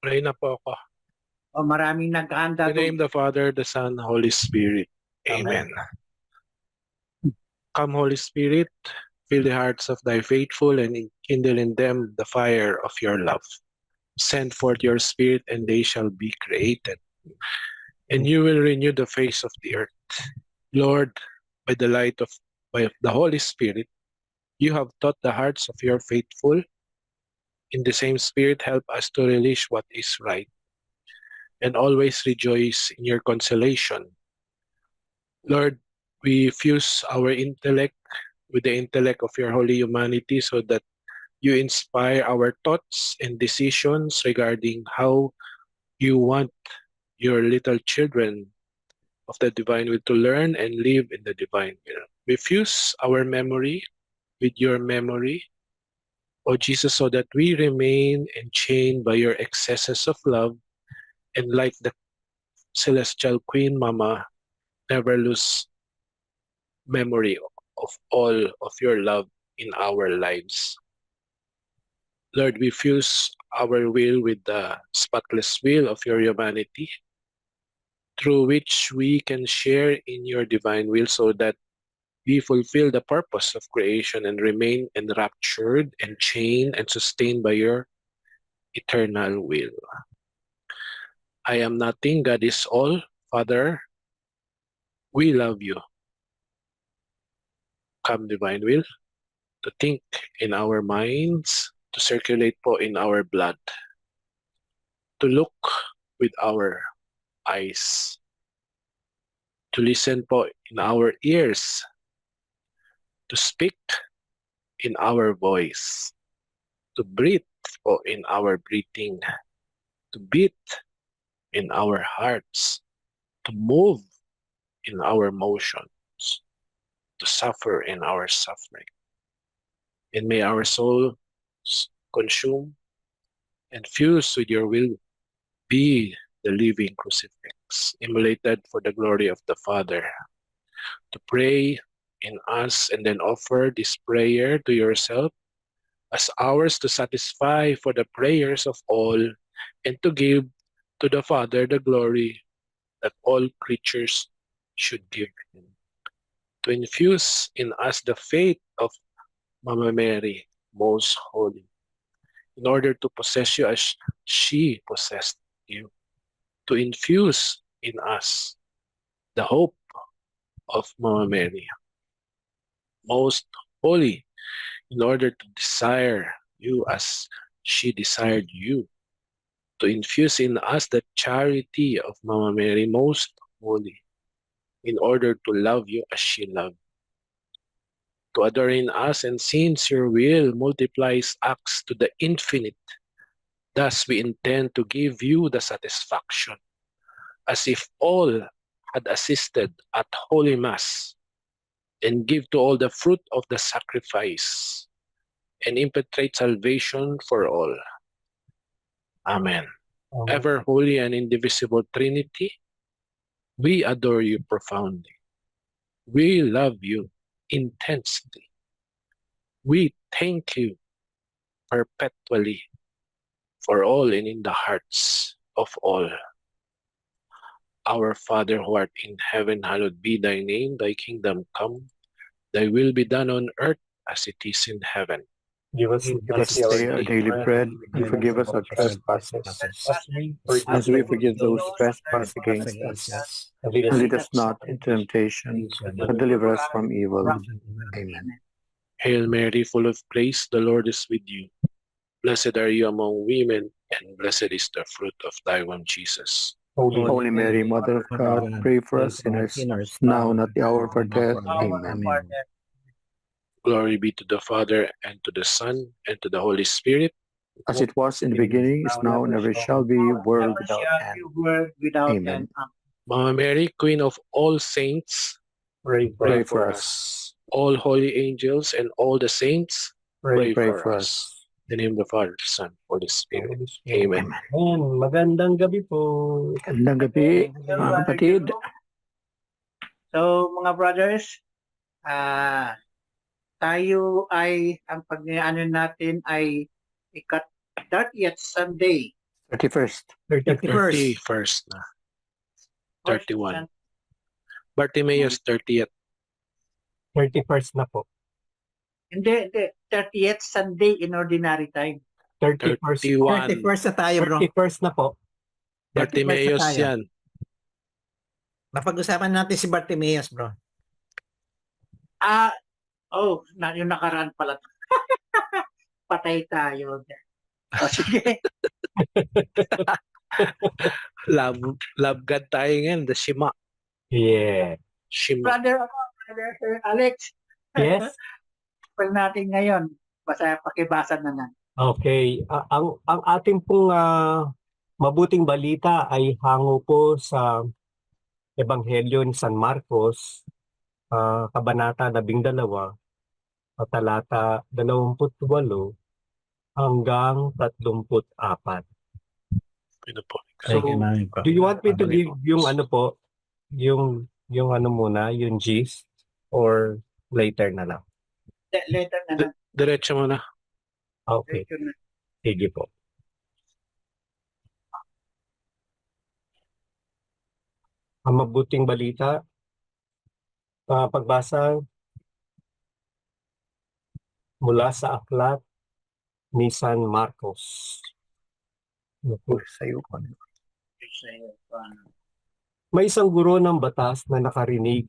Pray na po ako. O maraming naghahanda In the name of the Father, the Son, Holy Spirit. Amen. Come, Holy Spirit, fill the hearts of thy faithful and kindle in them the fire of your love. Send forth your Spirit, and they shall be created, and you will renew the face of the earth. Lord, by the light of the Holy Spirit, you have taught the hearts of your faithful. In the same Spirit, help us to relish what is right, and always rejoice in your consolation. Lord, we fuse our intellect with the intellect of your holy humanity so that you inspire our thoughts and decisions regarding how you want your little children of the divine will to learn and live in the divine will. We fuse our memory with your memory, O Jesus, so that we remain enchained by your excesses of love, and like the celestial Queen Mama, never lose memory of all of your love in our lives. Lord, we fuse our will with the spotless will of your humanity, through which we can share in your divine will so that we fulfill the purpose of creation and remain enraptured, enchained, and sustained by your eternal will. I am nothing, God is all. Father, we love you. Come, divine will, to think in our minds, to circulate po in our blood, to look with our eyes, to listen po in our ears, to speak in our voice, to breathe po in our breathing, to beat in our hearts, to move in our motions, to suffer in our suffering. And may our souls consume and fuse with your will be the living crucifix, immolated for the glory of the Father, to pray in us and then offer this prayer to yourself as ours to satisfy for the prayers of all and to give to the Father the glory that all creatures should give him. To infuse in us the faith of Mama Mary, most holy, in order to possess you as she possessed you. To infuse in us the hope of Mama Mary, most holy, in order to desire you as she desired you. To infuse in us the charity of Mama Mary, most holy, in order to love you as she loved. To adore in us, and since your will multiplies acts to the infinite, thus we intend to give you the satisfaction, as if all had assisted at Holy Mass, and give to all the fruit of the sacrifice, and impetrate salvation for all. Amen. Ever holy and indivisible Trinity, we adore you profoundly. We love you intensely. We thank you perpetually for all and in the hearts of all. Our Father who art in heaven, hallowed be thy name. Thy kingdom come. Thy will be done on earth as it is in heaven. Give us This day our daily bread, and forgive us our trespasses, as we forgive those who trespass against us. And lead us not into temptation, but deliver us from evil. Amen. Hail Mary, full of grace, the Lord is with you. Blessed are you among women, and blessed is the fruit of thy womb, Jesus. Holy Mary, Mother of God, pray for us sinners, now and at the hour of our death. Amen. Glory be to the Father, and to the Son, and to the Holy Spirit. As it was in the beginning, is now, and ever shall be, world without end. Amen. Mama Mary, Queen of all saints, Pray for us. all holy angels, and all the saints, Pray for us. In the name of the Father, the Son, Holy Spirit. Amen. Magandang gabi po. Magandang gabi, mga kapatid. So mga brothers, tayo ay, ang pag-ano natin ay ikat 30th Sunday 31st. 31st. 31st na. 31. Bartimaeus 30th. 31st na po. Hindi. 30th Sunday in ordinary time. 31st. 31. 31st na tayo, bro. 31st na po. 31st na Bartimaeus tayo. yan. Napag-usapan natin si Bartimaeus, bro. Yung nakaraan pala. Patay tayo. O sige. Love God tayo ngayon. The Shema. Yeah. Shema. Brother Alex, Yes. pag natin ngayon, basta pakibasa na lang. Okay. Ang ating pong mabuting balita ay hango po sa Ebanghelyo ni San Marcos, Kabanata 12, talata 28 hanggang 34. Ano po? So, do you want me to give yung ano po, yung ano muna, yung gist, or later na lang? Later na lang. Diretso mo na. Okay, Later na. sige po. Ang mabuting balita, pagbasa mula sa aklat ni San Marcos. Sa'yo ko. May isang guro ng batas na nakarinig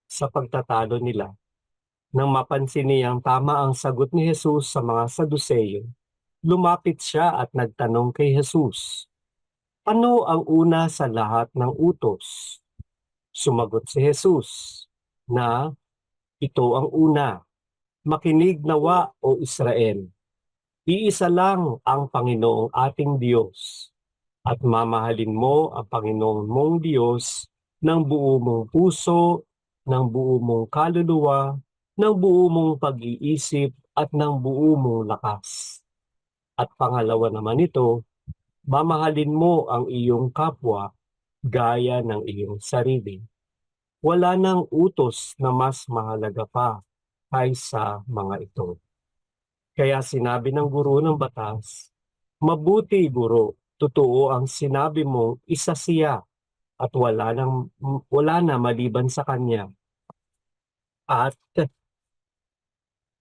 sa pagtatalo nila. Nang mapansin niyang tama ang sagot ni Jesus sa mga Saduseyo, lumapit siya at nagtanong kay Jesus, "Ano ang una sa lahat ng utos?" Sumagot si Jesus na ito ang una, "Makinig nawa o Israel, iisa lang ang Panginoong ating Diyos, at mamahalin mo ang Panginoong mong Diyos ng buo mong puso, ng buo mong kaluluwa, ng buo mong pag-iisip at ng buo mong lakas. At pangalawa naman ito, mamahalin mo ang iyong kapwa gaya ng iyong sarili. Wala nang utos na mas mahalaga pa kaysa mga ito." Kaya sinabi ng guro ng batas, "Mabuti, guro, totoo ang sinabi mong isa siya at wala na maliban sa kanya. At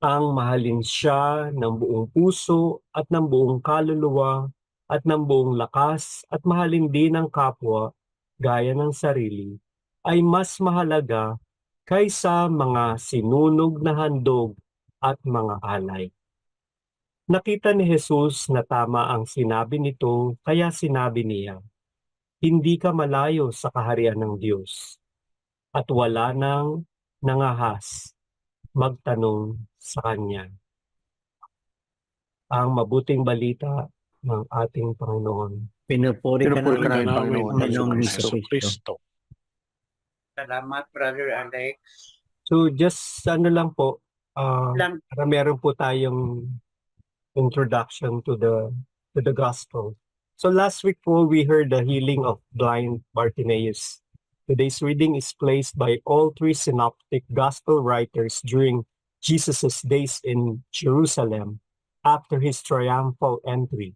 ang mahalin siya ng buong puso at ng buong kaluluwa at ng buong lakas at mahalin din ang kapwa gaya ng sarili ay mas mahalaga kaysa mga sinunog na handog at mga alay." Nakita ni Jesus na tama ang sinabi nito, kaya sinabi niya, "Hindi ka malayo sa kaharian ng Diyos." At wala nang nangahas magtanong sa kanya. Ang mabuting balita ng ating Panginoon. Pinupuri ka Pinupuri ka namin, namin, Panginoong Hesus Hesus Kristo. Kristo. Salamat, Brother Alex. So just ano lang po, Lang, para meron po tayong introduction to the gospel. So last week po we heard the healing of blind Bartimaeus. Today's reading is placed by all three synoptic gospel writers during Jesus' days in Jerusalem after his triumphal entry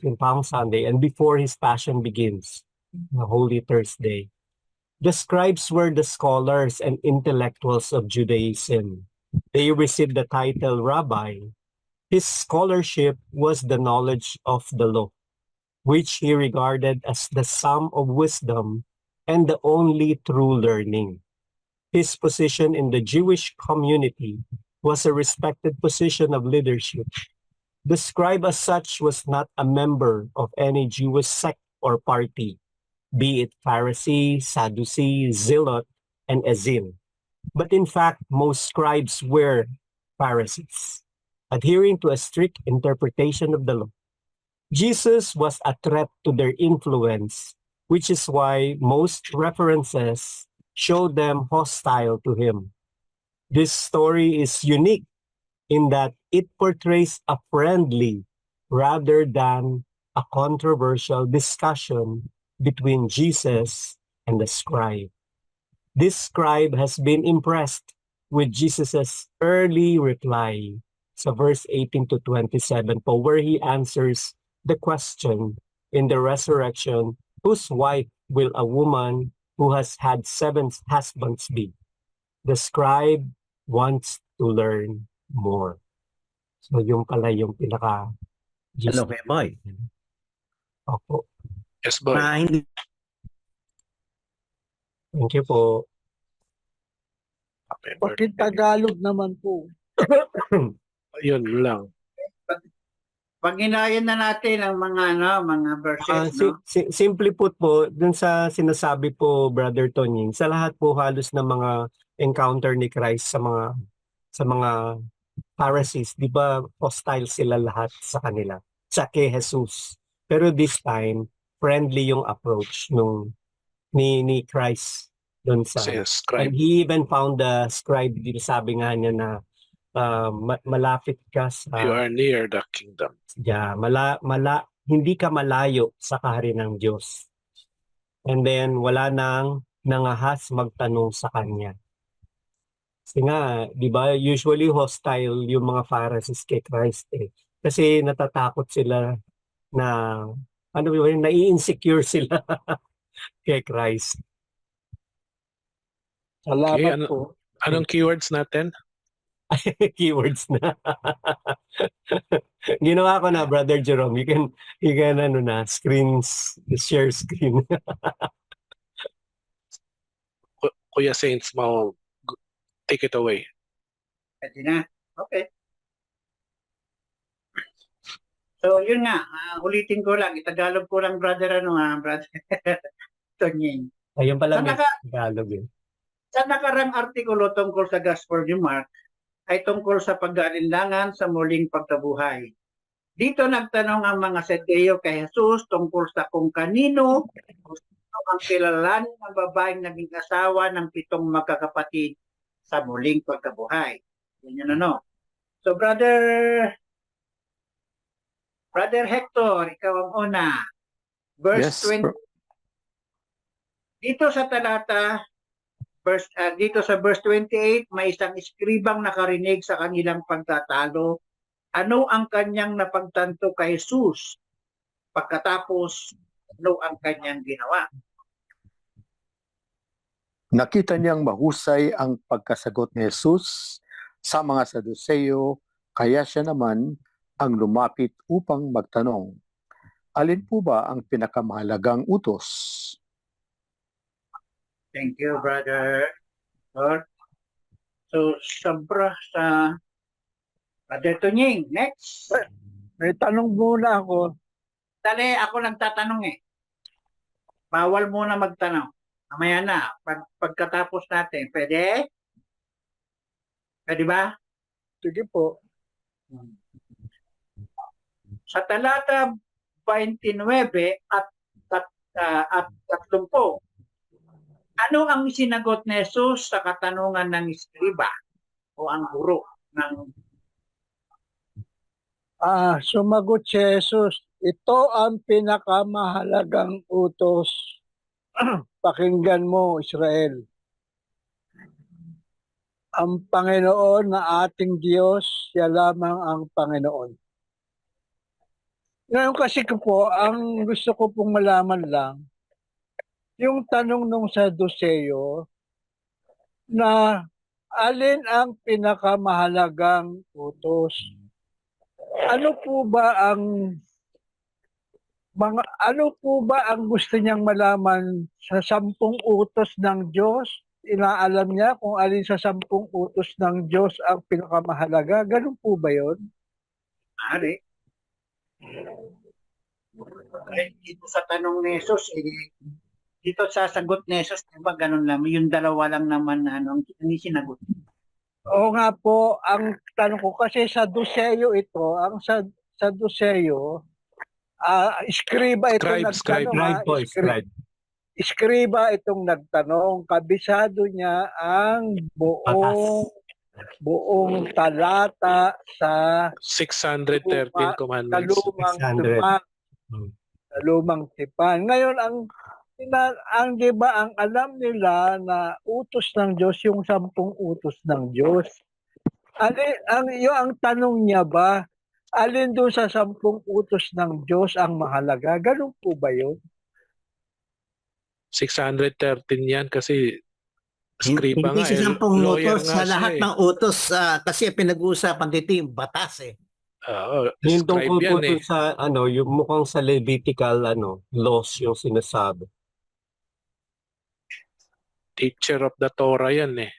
in Palm Sunday and before his passion begins, the Holy Thursday. The scribes were the scholars and intellectuals of Judaism. They received the title rabbi. His scholarship was the knowledge of the law, which he regarded as the sum of wisdom and the only true learning. His position in the Jewish community was a respected position of leadership. The scribe as such was not a member of any Jewish sect or party, be it Pharisee, Sadducee, Zealot, and Ezim. But in fact, most scribes were Pharisees, adhering to a strict interpretation of the law. Jesus was a threat to their influence, which is why most references show them hostile to him. This story is unique in that it portrays a friendly rather than a controversial discussion between Jesus and the scribe. This scribe has been impressed with Jesus's early reply, sa verse 18 to 27 po, where he answers the question in the resurrection, whose wife will a woman who has had 7 husbands be? The scribe wants to learn more. So yung pala yung pinaka Hello, kay Boy. Opo. Yes, boy. Hindi. Thank you po. Happy Bakit birthday. Tagalog naman po? Yun lang. Pag-inayan na natin ang mga verses, no? Simply put po, dun sa sinasabi po, Brother Tonying, sa lahat po halos ng mga encounter ni Christ sa mga Pharisees, di ba hostile sila lahat sa kanila, sa kay Jesus. Pero this time, friendly yung approach ni Christ dun sa... Kasi And scribe. he even found the scribe, di ba sabi nga niya na malapit ka sa... You are near the kingdom. Yeah, hindi ka malayo sa kaharian ng Diyos. And then wala nang nangahas magtanong sa kanya. Kasi nga, di ba, usually hostile yung mga Pharisees kay Christ eh. Kasi natatakot sila na, nai-insecure sila kay Christ. Salamat Okay, po. Anong keywords natin? Keywords na. Ginawa ko na, Brother Jerome. You can share screen. Kuya Saints, take it away. Pwede na. Okay. So, yun nga. Ulitin ko lang. Itagalog ko lang, brother Tonying. Ayun pala, may Sa Tagalog eh. Sa nakarang artikulo tungkol sa Gospel ni Mark ay tungkol sa pag-aalinlangan sa muling pagkabuhay. Dito nagtanong ang mga Sadduceo kay Jesus tungkol sa kung kanino ang kilalanin ng babaeng naging asawa ng 7 magkakapatid sa muling pagkabuhay. Yan ano. So Brother Hector, ikaw ang una. Verse Yes, 20. Dito sa talata dito sa verse 28, may isang eskribang nakarinig sa kanilang pagtatalo. Ano ang kanyang napagtanto kay Jesus? Pagkatapos, ano ang kanyang ginawa? Nakita niyang mahusay ang pagkasagot ni Jesus sa mga Saduseo, kaya siya naman ang lumapit upang magtanong, alin po ba ang pinakamahalagang utos? Thank you, Brother Lord. So, sabra sa Brother Tonying. Next. May tanong muna ako. Dali, ako lang tatanong eh. Bawal muna magtanong. Mamaya na, pagkatapos natin. Pwede? Pwede ba? Sige po. Sa talata 29 at 30, ano ang sinagot ni Jesus sa katanungan ng iskriba o ang guro ng... Sumagot si Jesus, ito ang pinakamahalagang utos. Pakinggan mo, Israel. Ang Panginoon na ating Diyos, siya lamang ang Panginoon. Ngayon kasi ang gusto ko pong malaman lang, yung tanong nung Sadduceo na alin ang pinakamahalagang utos? Ano po ba ang gusto niyang malaman sa 10 utos ng Diyos? Inaalam niya kung alin sa 10 utos ng Diyos ang pinakamahalaga? Ganun po ba 'yon? Ari. Dito sa tanong ni Jesus, dito sa sagot ni Jesus, diba ganun lang, yung dalawa lang naman na ang sinagot. Oo nga po, ang tanong ko kasi sa Sadduceo ito, ang sa Sadduceo, iskriba itong Scribe, nagtanong. Scribe. Iskriba itong nagtanong, kabisado niya ang buong talata sa 613 commandments. lumang tipan. Ngayon, ang di ba, ang alam nila na utos ng Diyos, yung 10 utos ng Diyos. Ang tanong niya ba, alin doon sa 10 utos ng Diyos ang mahalaga? Ganun po ba yun? 613 yan kasi scriba Hindi nga sa eh. 10 Lawyer utos, nga sa siya lahat eh. ng utos, kasi pinag-uusapan dito yung batas eh. Oo, Yung scribe tungkol po yan eh. dun sa yung mukhang sa Levitical laws yung sinasabi. Teacher of the Torah yan eh.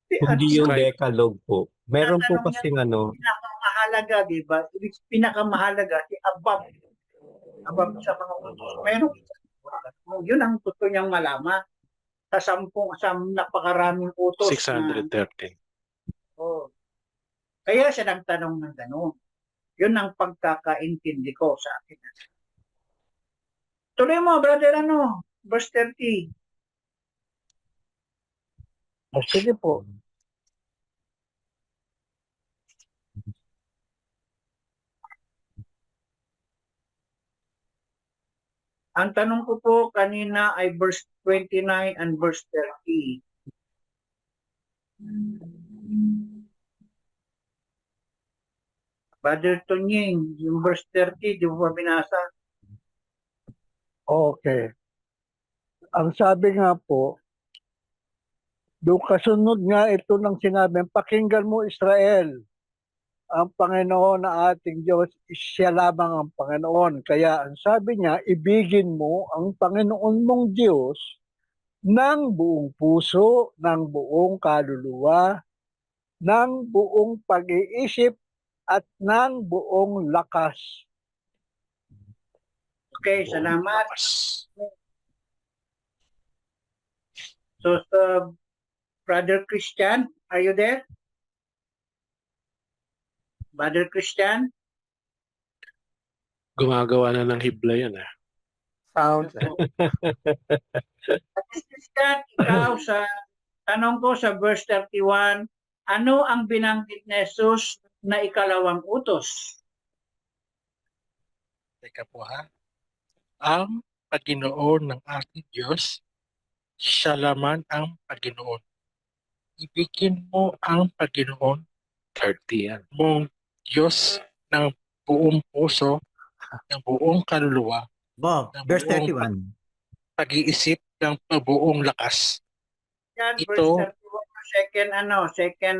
Hindi yung Scribe. Decalogue po. Meron po Tatanong kasing pinakamahalaga, di ba? Ibig pinakamahalaga, si above sa mga utos. Meron yun ang gusto niyang malaman sa napakaraming utos na 613. oh. Kaya siya nagtanong ng gano'n. Yun ang pagkakaintindi ko sa akin. Tuloy mo, brother, verse 30. Sige po. Ang tanong ko po kanina ay verse 29 and verse 30. Brother Tonying, yung verse 30, di mo ba binasa? Okay. Ang sabi nga po, doon kasunod nga ito ng sinabi, pakinggan mo Israel, ang Panginoon na ating Diyos, siya lamang ang Panginoon. Kaya ang sabi niya, ibigin mo ang Panginoon mong Diyos ng buong puso, ng buong kaluluwa, ng buong pag-iisip, at ng buong lakas. Okay, salamat. Lakas. So, Brother Christian, are you there? Brother Christian? Gumagawa na ng hibla yan eh. Sounds. Christian, ikaw sa tanong ko sa verse 31, ano ang binanggit ni Jesus na ikalawang utos? Teka po ha. Ang Panginoon ng ating Diyos, siya lamang ang Panginoon. Ibigin mo ang Panginoon 30 yan. mong Diyos ng buong puso, ng buong kaluluwa, Bob, ng verse buong 31. pag-iisip, ng buong lakas. Yan, Ito- verse 31, second,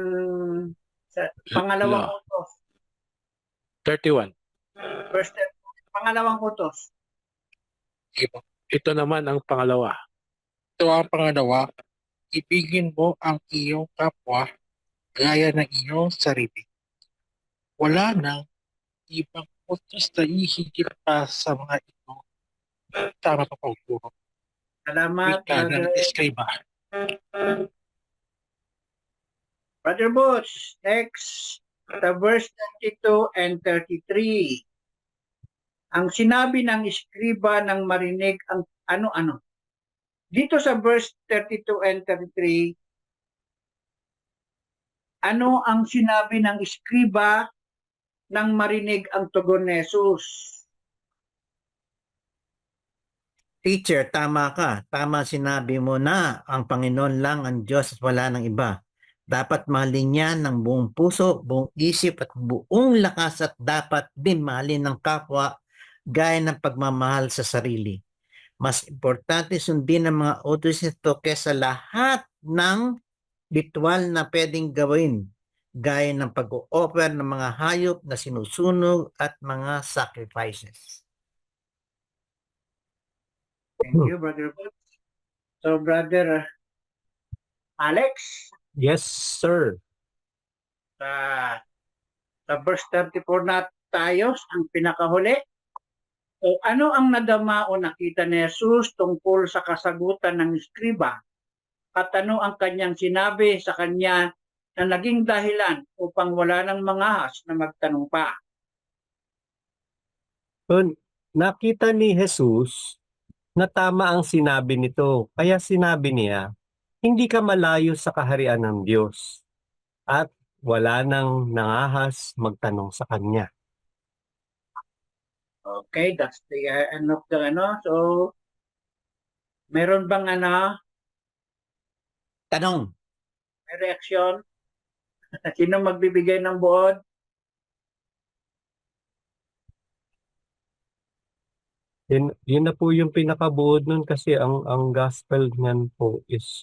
pangalawang Law. utos. 31. Verse 31, pangalawang utos. Iba. Ito naman ang pangalawa. Ito ang pangalawa, ibigin mo ang iyong kapwa gaya ng iyong sarili. Wala nang ibang utos na ihigit pa sa mga ito. Tama pa pagpuro. Salamat, Wika ng Brother. eskriba. Brother Butch, next, sa verse 32 and 33. Ang sinabi ng iskriba ng marinig ang ano-ano. Dito sa verse 32 and 33, ano ang sinabi ng iskriba nang marinig ang tugon ni Jesus? Teacher, tama ka. Tama sinabi mo na ang Panginoon lang ang Diyos at wala ng iba. Dapat mahalin niya ng buong puso, buong isip at buong lakas at dapat din mahalin ng kapwa gaya ng pagmamahal sa sarili. Mas importante sundin ang mga utos nito kaysa lahat ng ritual na pwedeng gawin gaya ng pag-o-offer ng mga hayop na sinusunog at mga sacrifices. Thank you, Brother Butch. So, Brother Alex, yes, sir. sa verse 34 na tayo, ang pinakahuli. O ano ang nadama o nakita ni Jesus tungkol sa kasagutan ng iskriba? At ano ang kanyang sinabi sa kanya na naging dahilan upang wala ng mga ahas na magtanong pa? So, nakita ni Jesus na tama ang sinabi nito. Kaya sinabi niya, hindi ka malayo sa kaharian ng Diyos. At wala nang nangahas magtanong sa kanya. Okay, that's the end of the So, meron bang Tanong, may reaksyon? Sino magbibigay ng buod? Yun na po yung pinakabuod nun kasi ang gospel niyan po is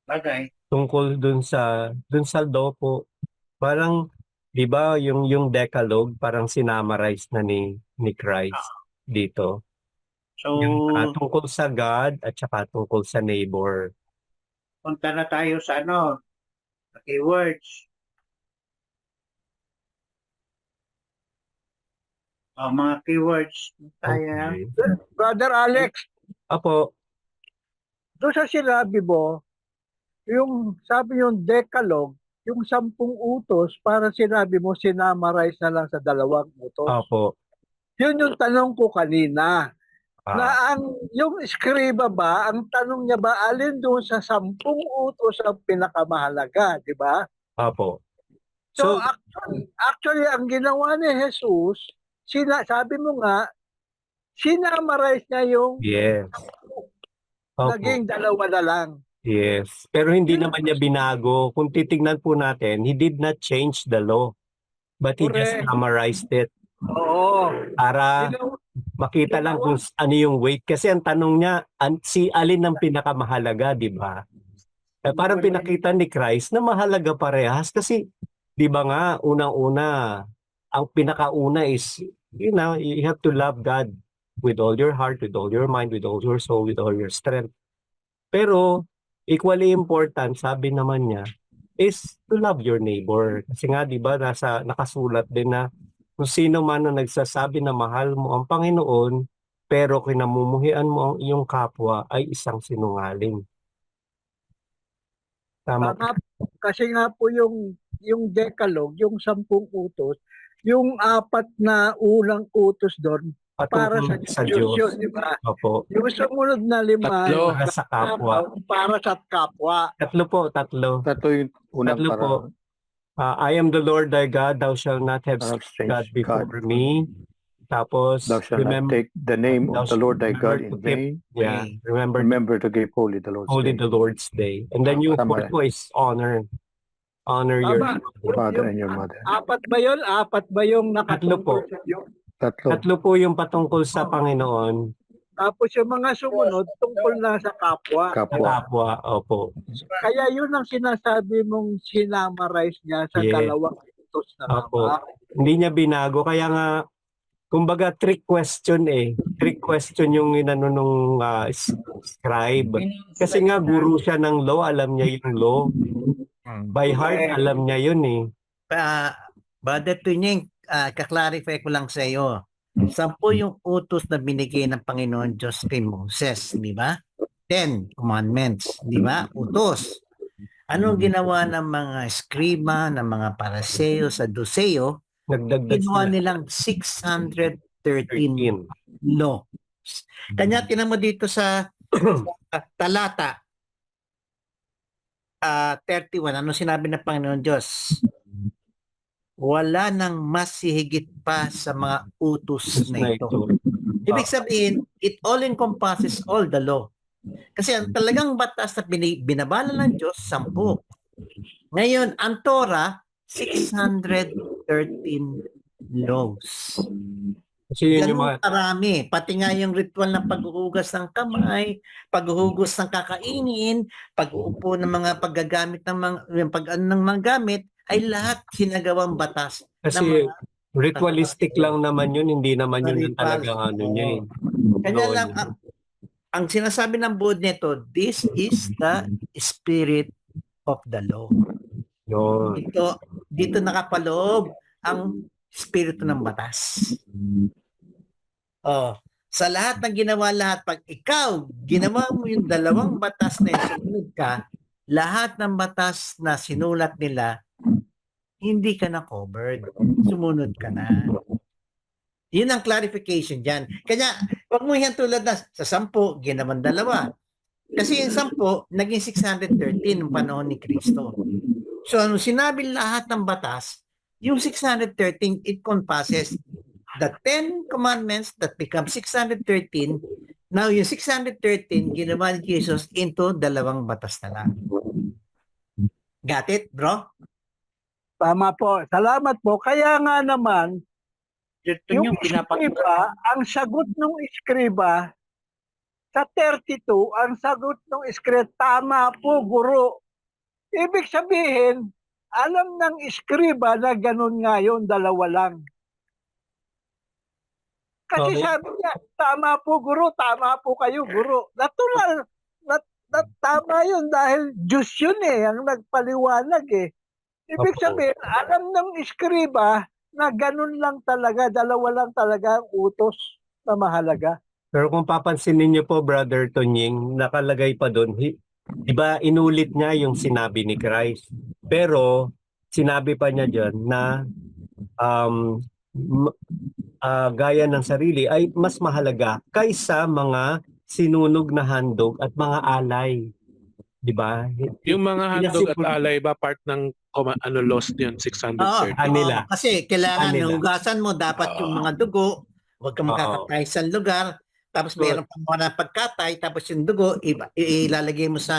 Bagay. tungkol dun sa law po. Parang 'di ba yung Decalogue parang sinamarize na ni Christ dito. So, Yung tungkol sa God at saka tungkol sa neighbor. punta na tayo sa sa keywords. Mga keywords. Tayo. Okay. Brother Alex, Apo, doon sa sinabi mo, yung sabi yung Decalogue, yung 10 utos, para sinabi mo sinamarize na lang sa 2 utos. apo. Yun yung tanong ko kanina. Ah, Yung skriba ba, ang tanong niya ba, alin doon sa 10 utos ang pinakamahalaga, di ba? apo. So, So, actually, ang ginawa ni Jesus, sabi mo nga, sinamarize niya yung yes. Opo. naging 2 na lang. Yes. Pero hindi naman niya binago. Kung titignan po natin, he did not change the law. But he just Correct. summarized it Oo. para Ginawa- makita lang kung ano yung weight. Kasi ang tanong niya, si alin ang pinakamahalaga, di ba? Parang pinakita ni Christ na mahalaga parehas kasi, di ba nga, unang-una, ang pinakauna is, you have to love God with all your heart, with all your mind, with all your soul, with all your strength. Pero, equally important, sabi naman niya, is to love your neighbor. Kasi nga, di ba, nakasulat din na kung sino man ang nagsasabi na mahal mo ang Panginoon, pero kinamumuhian mo ang iyong kapwa ay isang sinungaling. Tama. Tama po. Kasi nga po yung Decalogue, yung 10 utos, yung 4 na unang utos doon, para Patungkol sa sa Diyos Diyos. yun, di ba? Opo. Yung sumunod na 5, Tatlo. Para sa kapwa. para sa kapwa. Tatlo po, tatlo. Tatlo yung unang Tatlo po. I am the Lord thy God, thou shalt not have para seen God before God. me. Tapos, Thou shalt not take the name of the Lord thy God in vain. Remember to give holy the Lord's holy day. the Lord's day. And then yung Tama. fourth po is honor. Honor your Tama. Father and your mother. 4 ba yun? 4 ba yung Tatlo po. nakatungkol sa Diyos? Tatlo. Tatlo po yung patungkol sa Panginoon. Tapos yung mga sumunod, tungkol na sa kapwa. Sa Kapwa. kapwa. Opo. Kaya yun ang sinasabi mong sinamarize niya sa Yes. 2 utos na Opo. lamang. Hindi niya binago. Kaya nga, kumbaga trick question Trick question yung inano nung scribe. Kasi nga guru siya ng law, alam niya yung law. By heart, alam niya yun Brother Tunying, kaklarify ko lang sa iyo. 10 yung utos na binigay ng Panginoon Diyos kay Moses, di ba? 10 commandments, di ba? Utos. Anong ginawa ng mga skriba, ng mga pariseo, Saduceo? Nagdagdag Ginawa sila. nilang 613 13. laws. Kanya tinan mo dito sa talata 31, ano sinabi ng Panginoon Diyos? Wala nang mas higit pa sa mga utos na ito. Ibig sabihin, it all encompasses all the law. Kasi ang talagang batas na binabala ng Diyos, 10. Ngayon, ang Torah, 613 laws. Kasi yun yung Ganun mga, karami. Pati nga yung ritual ng paghuhugas ng kamay, paghuhugas ng kakainin, pag-uupo ng mga paggagamit ng ng mga gamit, ay lahat sinagawang batas. kasi ritualistic lang naman yun, hindi naman yun yung Ritual. talagang ano niya Kanya Law lang, niya. ang sinasabi ng buod nito, this is the spirit of the law. Yun. Dito nakapaloob ang espiritu ng batas. Sa lahat ng ginawa pag ikaw, ginawa mo yung 2 batas na yung sumunod ka, lahat ng batas na sinulat nila, hindi ka na covered. Sumunod ka na. Yun ang clarification dyan. Kaya, wag mo yan tulad na sa 10, ginawan 2. Kasi yung 10, naging 613 ng panahon ni Kristo. So, nung sinabi lahat ng batas, yung 613, it compasses the 10 commandments that become 613. Now, yung 613, ginawa ni Jesus into 2 batas na lang. Got it, bro? Tama po. Salamat po. Kaya nga naman, Dito yung yung iskriba, ang sagot ng iskriba, sa 32, ang sagot ng iskriba, tama po, guro. Ibig sabihin, alam ng iskriba na ganun nga yun, dalawa lang. Kasi Okay. sabi niya, tama po, guro, tama po kayo, guro. Natural, tama yun dahil Diyos yun ang nagpaliwanag Ibig Opo. sabihin, alam ng iskriba na ganun lang talaga, dalawa lang talaga ang utos na mahalaga. Pero kung papansinin niyo po, Brother Tonying, nakalagay pa doon, di ba inulit niya yung sinabi ni Christ. Pero sinabi pa niya dyan na gaya ng sarili ay mas mahalaga kaysa mga sinunog na handog at mga alay. Di ba? Yung mga handog at Pinasipul- alay ba part ng lost yun, 630? Kanila. Kasi kailangan Kanila. hugasan mo dapat yung mga dugo, huwag kang Oo. makakatay sa lugar, tapos Good. mayroon pang mga pagkatay, tapos yung dugo, ilalagay mo sa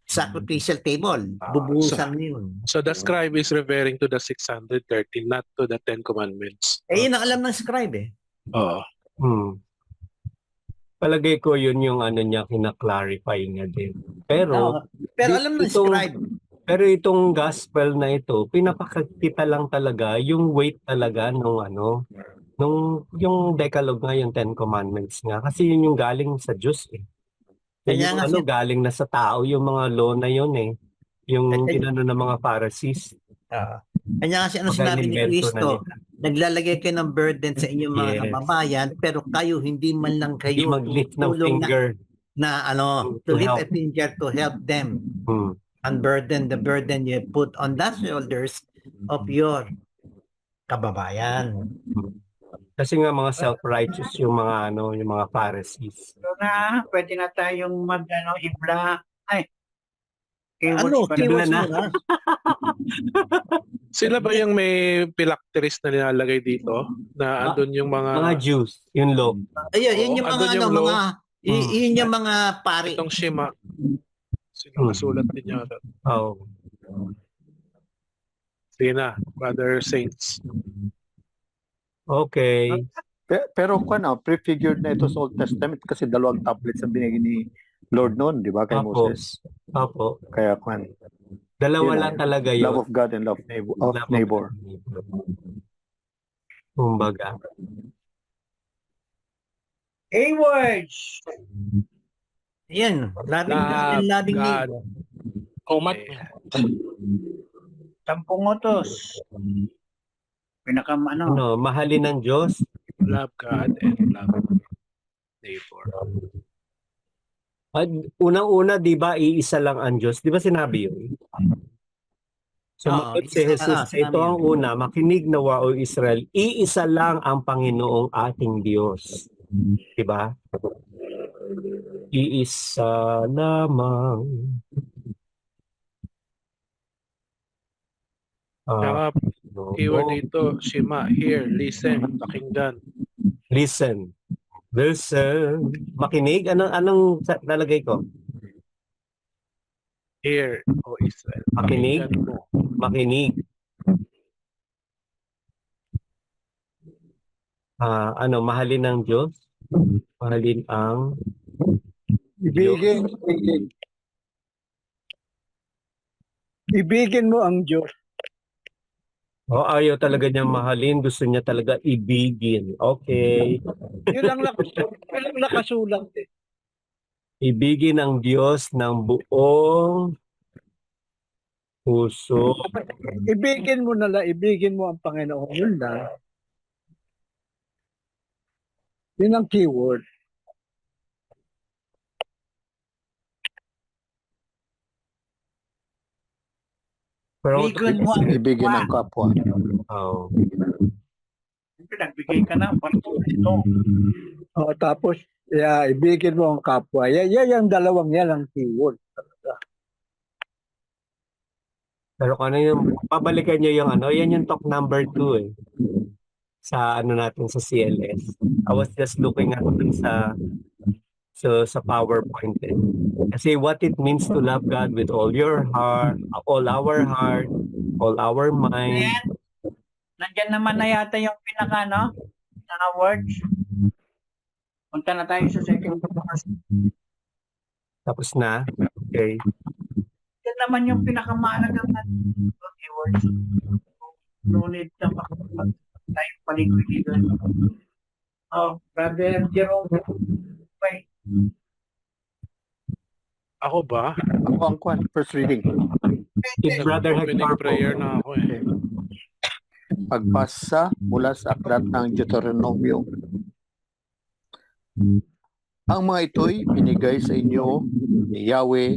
sacrificial table. Bubuhusan mo yun. So the scribe is referring to the 630, not to the 10 Commandments. Eh, yun ang alam ng scribe eh. Oo. Palagay ko yun yung ano niya, kina-clarify niya din. Pero, Pero alam ng itong- scribe. pero itong gospel na ito, pinapakita lang talaga yung weight talaga nung yung Decalogue nga, yung 10 Commandments nga. Kasi yun yung galing sa Diyos Kaya Yung nga galing na sa tao, yung mga law na yun Yung Kaya- inano ng mga Pharisees. Kanya kasi ano Pagka sinabi ni inimbento na Cristo, nila. naglalagay kayo ng burden sa inyong mga Yes. kababayan, pero kayo hindi man lang Hindi kayo mag-lift ng tutulong finger. na To to lift a help. finger to help them unburden the burden you put on the shoulders of your kababayan. Kasi nga mga self-righteous yung mga yung mga Pharisees. So na, pwede na tayong ibla. Ano, Keywords pa keywords na. mo na. Sila ba yung may phylacteries na nilalagay dito? Na andun yung Mga mga Jews, yung law. Ayun, yun Oo, yung mga andun yung law. yun yung mga pari. itong Shema. Sila nasulat din yata. Oh. Sige na, Brother Saints. Okay. Pero prefigured na ito sa Old Testament kasi dalawang tablets ang binigay ni Lord noon, di ba, kay Apo. Moses. Opo. Kaya Dalawa Yun lang talaga yun. love of God and love of Love neighbor. Kumbaga. Keywords! Yan, loving God Love and loving God. neighbor. Commandment. 10 utos. Pinaka Mahalin ng Diyos. Love God and love neighbor. At unang-una, di ba, iisa lang ang Diyos? Di ba sinabi yun? Sumagot si Jesus, sinabi ito ang yun. una, makinig nawa o Israel, iisa lang ang Panginoong ating Diyos. Di ba? Iisa lamang. Saka keyword dito, Shema, hear, listen, pakinggan. Listen. Listen. Makinig? Anong nalagay ko? Hear, O Israel. Makinig? Pakinggan mo. Makinig. Mahalin ng Diyos? Mahalin ang Ibigin. Ibigin mo ang Diyos. ayaw talaga niya mahalin. Gusto niya talaga ibigin. Okay. Yun lang nakasulat Ibigin ang Diyos ng buong puso. Ibigin mo na lang, ibigin mo ang Panginoon. Yun lang. Yun ang keyword. Pero, Ibigin ang kapwa. oh, Nagbigay ka na. Ito. Tapos, ibigin mo ang kapwa. Yung dalawang yan ang keyword. pero yung pabalikan niyo yung yan yung talk number 2 sa natin sa CLS. I was just looking at dun sa So sa PowerPoint eh. Kasi what it means to love God with all your heart, all our heart, all our mind. Ayan. Nandyan naman na yata yung pinaka words. Punta na tayo sa second class. Tapos na. Okay. Yan naman yung pinakamahalagang words. No need na tayo paligid. Oh, Brother Jerome. Bye. Ako ba? Ako ang kwan, first reading. If Brother Opening Hector po. prayer na ako eh. Pagbasa mula sa aklat ng Deuteronomio. Ang mga ito'y binigay sa inyo ni Yahweh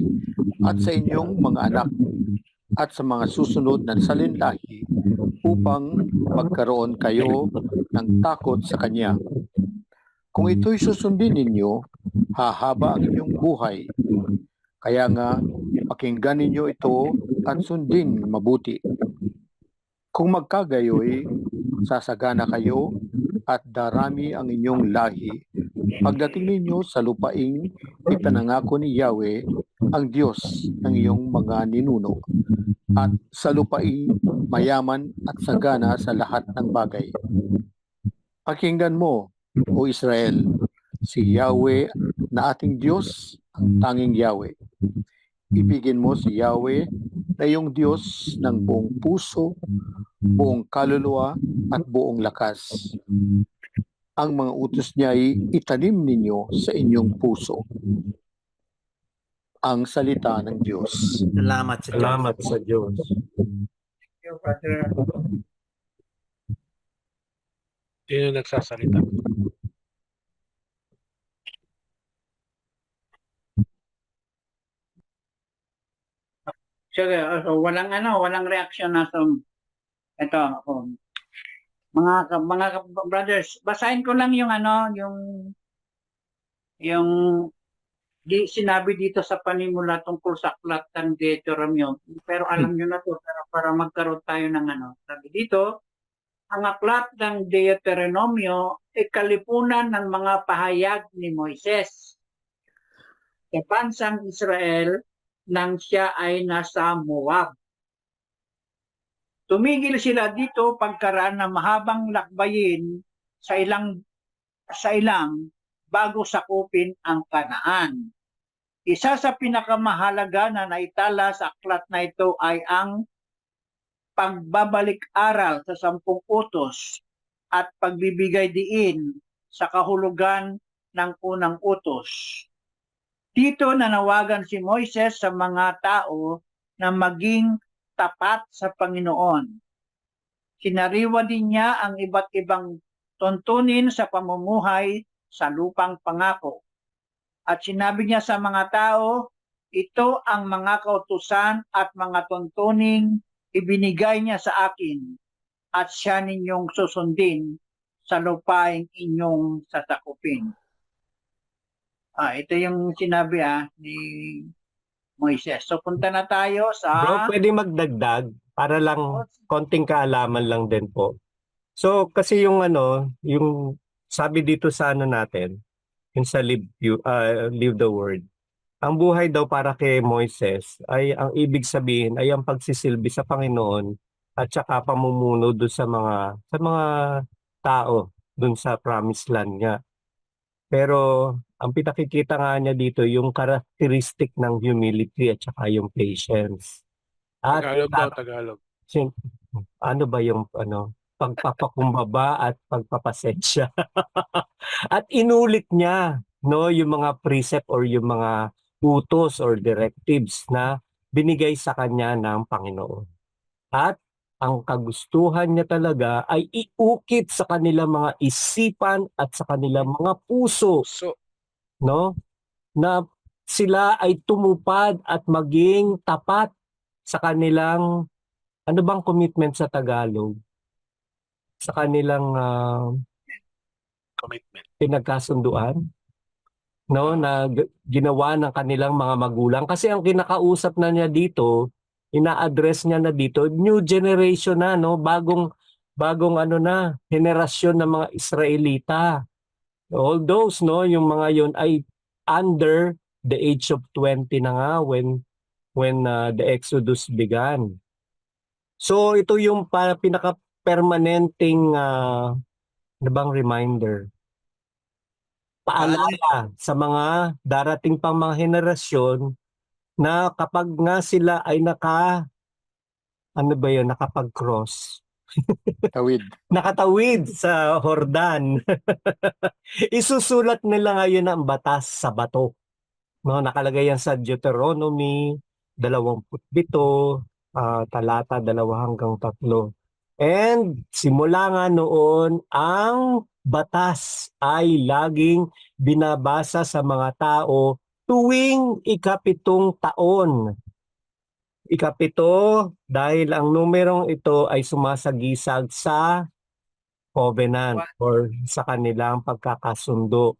at sa inyong mga anak at sa mga susunod na salinlahi upang magkaroon kayo ng takot sa Kanya. Kung ito'y susundin ninyo, hahaba ang inyong buhay. Kaya nga, pakinggan ninyo ito at sundin mabuti. Kung magkagayoy, sasagana kayo at darami ang inyong lahi pagdating ninyo sa lupaing ipinangako ni Yahweh, ang Diyos ng iyong mga ninuno, at sa lupaing mayaman at sagana sa lahat ng bagay. Pakinggan mo, O Israel, si Yahweh na ating Diyos, ang tanging Yahweh. Ibigin mo si Yahweh na iyong Diyos ng buong puso, buong kaluluwa at buong lakas. Ang mga utos niya ay itanim ninyo sa inyong puso. Ang salita ng Diyos. Salamat sa Diyos. Salamat sa Diyos. Thank you, Brother. Sino nagsasalita? So, walang reaction na sa ito. Mga brothers, basahin ko lang yung sinabi dito sa panimula tungkol sa aklat ng Deuteronomio. Pero alam nyo na to, pero para magkaroon tayo ng sabi dito, ang aklat ng Deuteronomio ay kalipunan ng mga pahayag ni Moises sa bansang Israel nang siya ay nasa Moab. Tumigil sila dito pagkaraan ng mahabang lakbayin sa ilang bago sakupin ang Kanaan. Isa sa pinakamahalaga na naitala sa aklat na ito ay ang pagbabalik-aral sa 10 utos at pagbibigay diin sa kahulugan ng unang utos. Dito nanawagan si Moises sa mga tao na maging tapat sa Panginoon. Sinariwa din niya ang iba't ibang tuntunin sa pamumuhay sa lupang pangako. At sinabi niya sa mga tao, ito ang mga kautusan at mga tuntuning ibinigay niya sa akin at siya ninyong susundin sa lupaing inyong sasakupin. Ito yung sinabi ni Moises. So punta na tayo sa... Bro, pwede magdagdag para lang konting kaalaman lang din po. So kasi yung sabi dito sa natin, yung sa Live the Word, ang buhay daw para kay Moises ay ang ibig sabihin ay ang pagsisilbi sa Panginoon at saka pamumuno doon sa mga tao doon sa promised land niya. Pero ang pinakikita nga niya dito yung characteristic ng humility at saka yung patience. At Tagalog daw, Tagalog. ano ba yung pagpapakumbaba at pagpapasensya. At inulit niya yung mga precept or yung mga utos or directives na binigay sa kanya ng Panginoon. At ang kagustuhan niya talaga ay iukit sa kanilang mga isipan at sa kanilang mga puso, So, na sila ay tumupad at maging tapat sa kanilang, ano bang commitment sa Tagalog? Sa kanilang commitment. pinagkasunduan, na ginawa ng kanilang mga magulang. Kasi ang kinakausap na niya dito, ina-address niya na dito, new generation na, bagong henerasyon ng mga Israelita. All those, yung mga yon ay under the age of 20 na nga when the Exodus began. So ito yung pinaka-permanenteng reminder. Paalala sa mga darating pang mga henerasyon na kapag nga sila ay nakapag-cross, Tawid. nakatawid sa Jordan, isusulat nila ngayon ang batas sa bato. No, nakalagay yan sa Deuteronomy 27, talata 2-3. And simula nga noon, ang batas ay laging binabasa sa mga tao tuwing ika-7 taon. Ika-7 dahil ang numerong ito ay sumasagisag sa covenant or sa kanilang pagkakasundo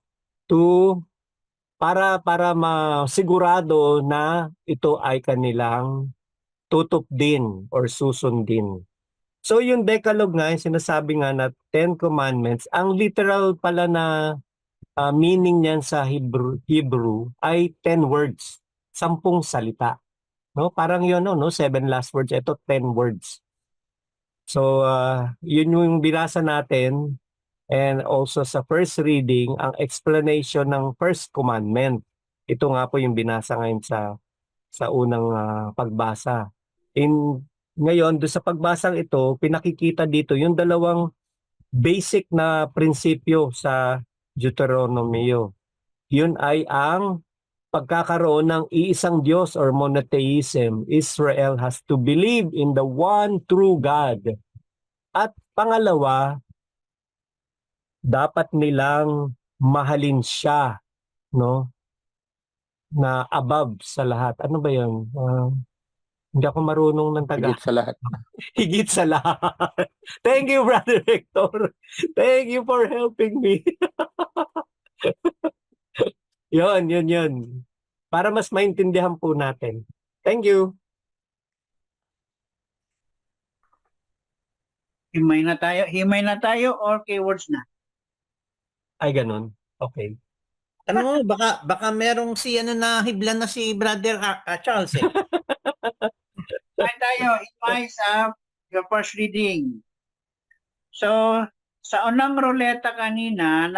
para masigurado na ito ay kanilang tutupdin or susundin. So yung Decalogue nga, yung sinasabi nga na 10 Commandments, ang literal pala na meaning niyan sa Hebrew ay 10 words, 10 salita. No, parang yun, no, 7 last words, ito 10 words. So, yun yung binasa natin, and also sa first reading, ang explanation ng first commandment. Ito nga po yung binasa ngayon sa unang pagbasa. Ngayon, doon sa pagbasang ito, pinakikita dito yung dalawang basic na prinsipyo sa Deuteronomy. Yun ay ang pagkakaroon ng iisang Diyos or monotheism. Israel has to believe in the one true God. At pangalawa, dapat nilang mahalin siya, no? Na above sa lahat. Ano ba 'yun? Hindi ako marunong ng Higit sa lahat. Higit sa lahat. Thank you, Brother Hector. Thank you for helping me. Yun. Para mas maintindihan po natin. Thank you. Himay na tayo or keywords na? Ay, ganun. Okay. Ano, baka merong na hibla na si Brother Charles eh. Himay tayo, himay sa your first reading. So, sa unang ruleta kanina,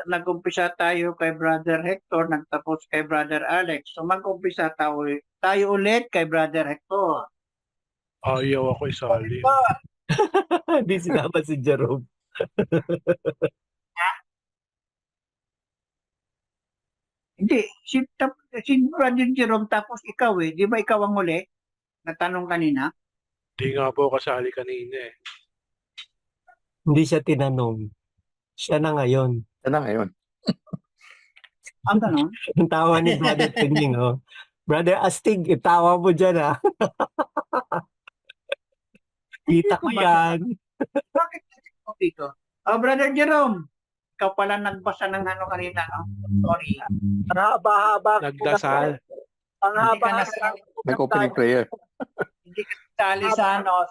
nag-umpisa tayo kay Brother Hector, nagtapos kay Brother Alex. So, mag-umpisa tayo ulit kay Brother Hector. Ayaw ako isali. Hindi sinama si Jerome. Hindi, si Brother Jerome tapos ikaw eh. Di ba ikaw ang uli? Natanong kanina? Di nga po kasali kanina eh. Hindi siya tinanong. Siya na ngayon. Yan na ngayon. Ang tanong? Ang tawa ni Brother Pining, oh. Brother Astig, itawa mo dyan, ah. Kita ko yan. Bakit ako dito? Oh, Brother Jerome, ikaw pala nagbasa ng ano kanina, no? Sorry. Ang haba-haba. Nagdasal. Ang Hindi ka haba-haba. Nag-opening prayer. Hindi ka sali sa ano,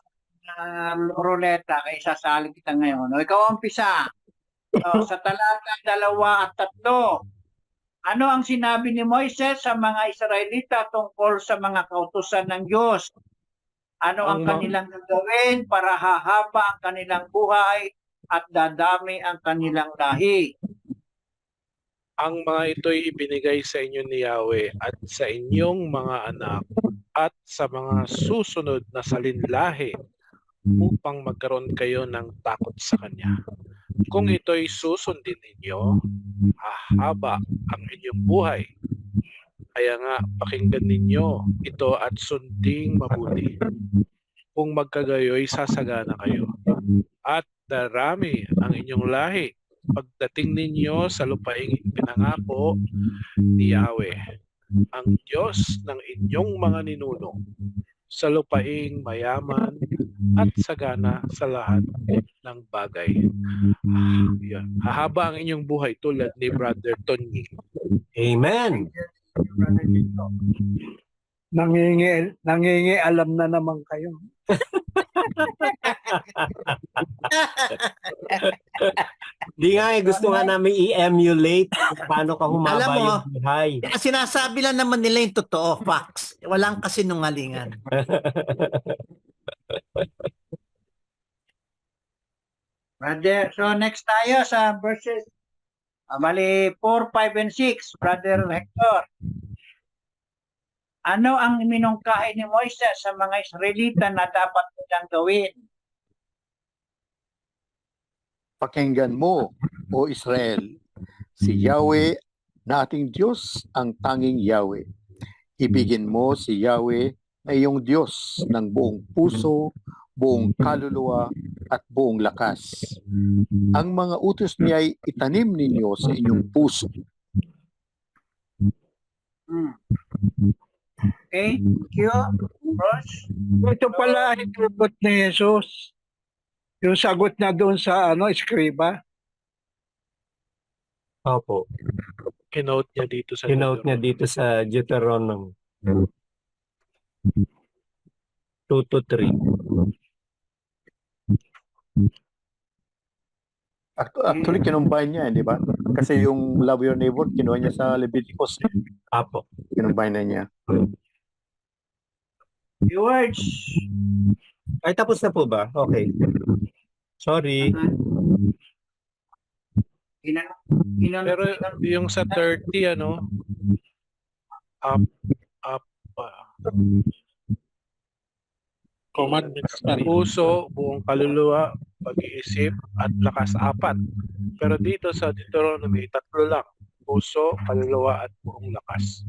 ruleta, kaya sasali kita ngayon. O, ikaw ang pisa. Sa talata 2 at 3. Ano ang sinabi ni Moises sa mga Israelita tungkol sa mga kautusan ng Diyos? Ano ang kanilang gagawin para hahaba ang kanilang buhay at dadami ang kanilang lahi? Ang mga ito'y ibinigay sa inyo ni Yahweh at sa inyong mga anak at sa mga susunod na salinlahi upang magkaroon kayo ng takot sa Kanya. Kung ito'y susundin ninyo, hahaba ang inyong buhay. Kaya nga, pakinggan ninyo ito at sunding mabuti. Kung magkagayoy, sasagana kayo. At darami ang inyong lahi pagdating ninyo sa lupaing pinangako ni Yahweh, ang Diyos ng inyong mga ninuno, sa lupaing mayaman at sagana sa lahat ng bagay. Yan. Hahaba ang inyong buhay tulad ni Brother Tony. Amen. Nangingi alam na naman kayo. Di nga eh, gusto nga namin i-emulate kung paano ka humaba Alam mo, yung buhay. Sinasabi lang naman nila yung totoo, facts. Walang kasinungalingan. Brother, so next tayo sa verses, bali 4, 5, and 6, Brother Hector. Ano ang minungkahi ni Moises sa mga Israelita na dapat nilang gawin? Pakinggan mo, O Israel, si Yahweh na ating Diyos ang tanging Yahweh. Ibigin mo si Yahweh na iyong Diyos ng buong puso, buong kaluluwa, at buong lakas. Ang mga utos niya ay itanim ninyo sa inyong puso. Okay, thank you. Ross? Ito pala ang sagot ni Jesus. Yung sagot na doon sa eskriba. Opo. Kinote niya dito sa Kinote niya dito sa Deuteronomy 2-3. Actually, kinumbine niya, di ba? Kasi yung love your neighbor, kinuha niya sa Leviticus. Apo. Kinumbine na niya. Viewers? Ay, tapos na po ba? Okay. Sorry. Pero yung sa 30, up, Commandments pa rin. puso, buong kaluluwa, pag-iisip, at lakas 4. Pero dito sa Deuteronomy, 3 lang. Puso, kaluluwa, at buong lakas.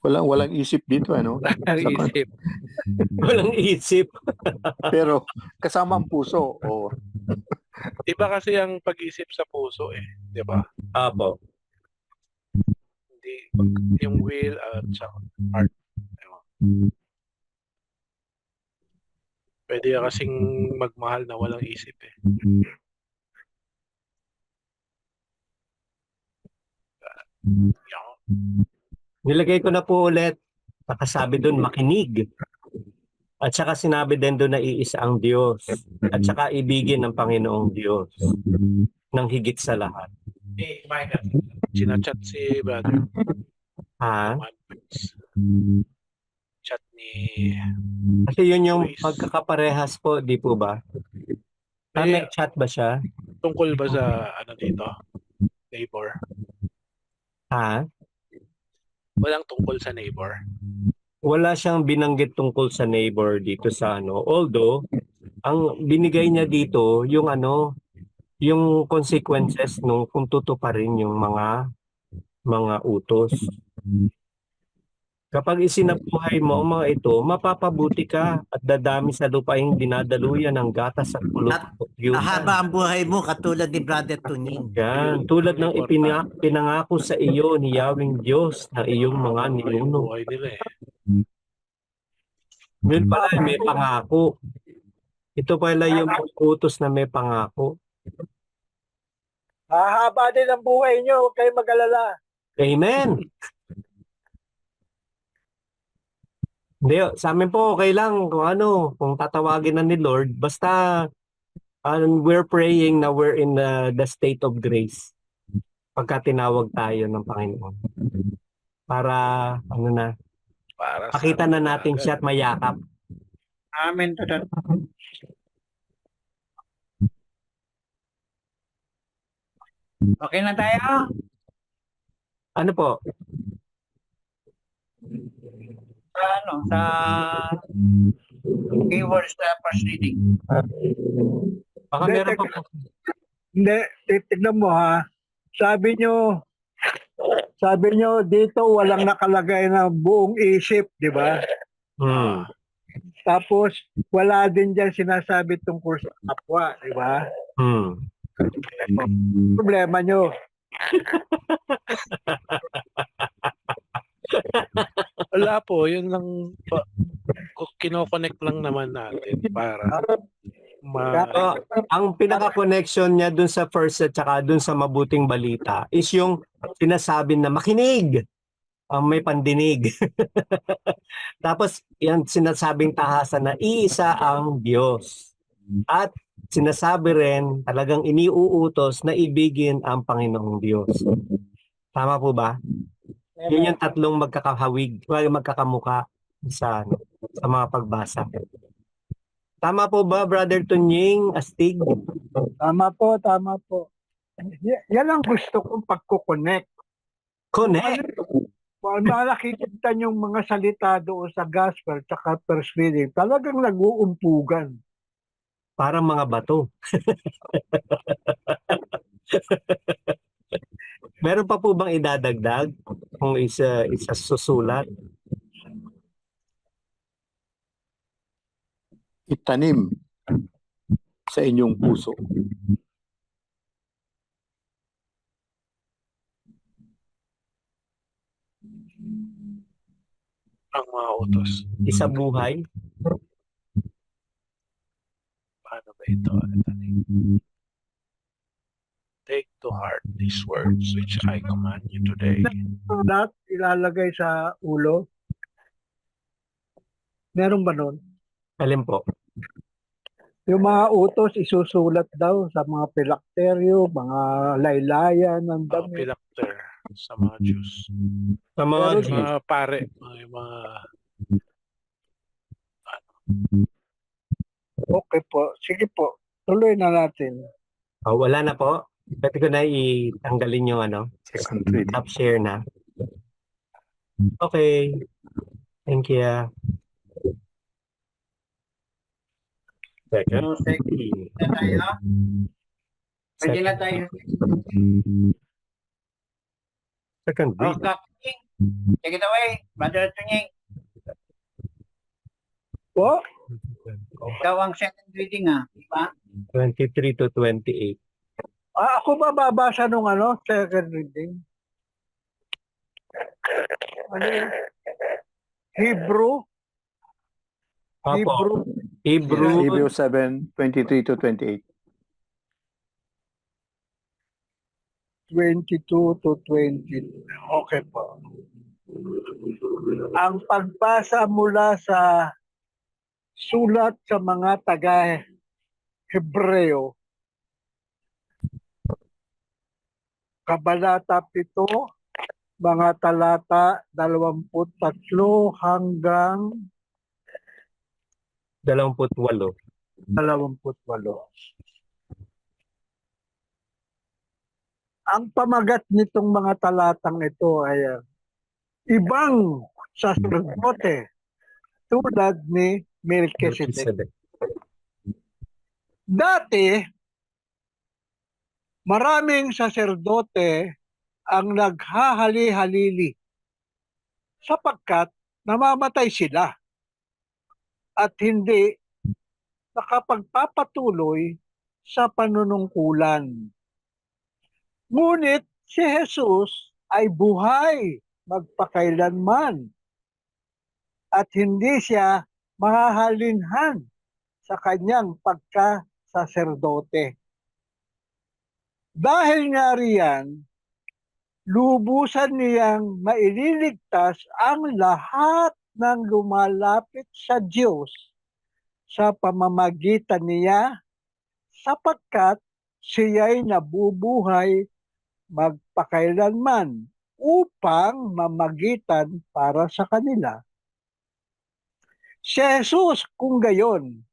Walang isip dito, Ang isip. Walang isip. Pero kasama ang puso. Iba kasi ang pag-isip sa puso di ba? Apo. Hindi, yung will at sa heart. Pwede kasing magmahal na walang isip Nilagay ko na po ulit. Nakasabi doon, makinig. At saka sinabi din doon na iisa ang Diyos. At saka ibigin ng Panginoong Diyos ng higit sa lahat. Sinachat si brother. Ha? Commandments. Chat ni... Kasi yun yung Luis. pagkakaparehas po, di po ba? May chat ba siya? Tungkol ba sa dito? Neighbor? Ha? Walang tungkol sa neighbor. Wala siyang binanggit tungkol sa neighbor dito sa Although, ang binigay niya dito, yung yung consequences kung tutuparin yung mga utos. Kapag isinabuhay mo ang mga ito, mapapabuti ka at dadami sa lupaing dinadaluyan ng gatas at pulot. Mahaba ang buhay mo katulad ni Brother Tuning. Yan, tulad ng pinangako sa iyo ni Yahweh Diyos ng iyong mga ninuno. Buhay nila Yun pala, may pangako. Ito pala yung utos na may pangako. Hahaba din ang buhay nyo, huwag kayong mag-alala. Amen! Hindi, sa amin po okay lang kung tatawagin na ni Lord. Basta we're praying na we're in the state of grace. Pagka tinawag tayo ng Panginoon. Para, para pakita na natin siya at mayakap. Amen to that. Okay na tayo? Ano po? Sa keywords na first reading. Baka meron pa po. Hindi, titignan mo ha. Sabi nyo dito walang nakalagay na buong isip, di ba? Tapos wala din dyan sinasabi tungkol sa kapwa, di ba? Problema nyo. Wala po, yun lang kino-connect lang naman natin para ang pinaka-connection niya dun sa first at saka dun sa mabuting balita is yung sinasabi na makinig. May pandinig. Tapos yan sinasabing tahasan na iisa ang Diyos. At sinasabi rin, talagang iniuutos na ibigin ang Panginoong Diyos. Tama po ba? Yun yung tatlong magkakamuka sa mga pagbasa. Tama po ba, Brother Tunying Astig? Tama po, tama po. Yan ang gusto kong pagkukonek. Connect! Kung nakikita yung mga salita doon sa gospel at first reading, talagang nag-uumpugan. Parang mga bato. Meron pa po bang idadagdag kung isa susulat? Itanim sa inyong puso. Ang mga utos. Isa buhay? Paano ba ito? Take to heart these words which I command you today. Lahat ilalagay sa ulo. Meron ba nun? Alin po? Yung mga utos isusulat daw sa mga pilakteryo, mga laylayan ng damit. Pilakter sa mga Jews. Sa mga Pero Jews. Mga pare, mga Okay po. Sige po. Tuloy na natin. Oh, wala na po. Pwede ko na itanggalin yung Second reading. stop share na. Okay. Thank you. Second. So, second na tayo. Pwede na tayo. Second reading. Okay. Take it away, Brother Tunying. Po? Ikaw ang second reading di ba? 23 to 28. Ako ba babasa nung second reading? Ano yun? Hebrew? Opo. Hebrew? Hebrew. Hebrew 7:23 to 28. 22 to 20. Okay po. Ang pagbasa mula sa sulat sa mga taga-Hebreo, Kabanata 7, mga talata 23 hanggang 28. 28. Ang pamagat nitong mga talatang ito ay ibang saserdote tulad ni Melchizedek. Dati, maraming saserdote ang naghahali-halili sapagkat namamatay sila at hindi nakapagpapatuloy sa panunungkulan. Ngunit si Jesus ay buhay magpakailanman at hindi siya mahahalinhan sa kanyang pagka-saserdote. Dahil nga riyan, lubusan niyang maililigtas ang lahat ng lumalapit sa Diyos sa pamamagitan niya sapagkat siya'y nabubuhay magpakailanman upang mamagitan para sa kanila. Si Jesus kung gayon,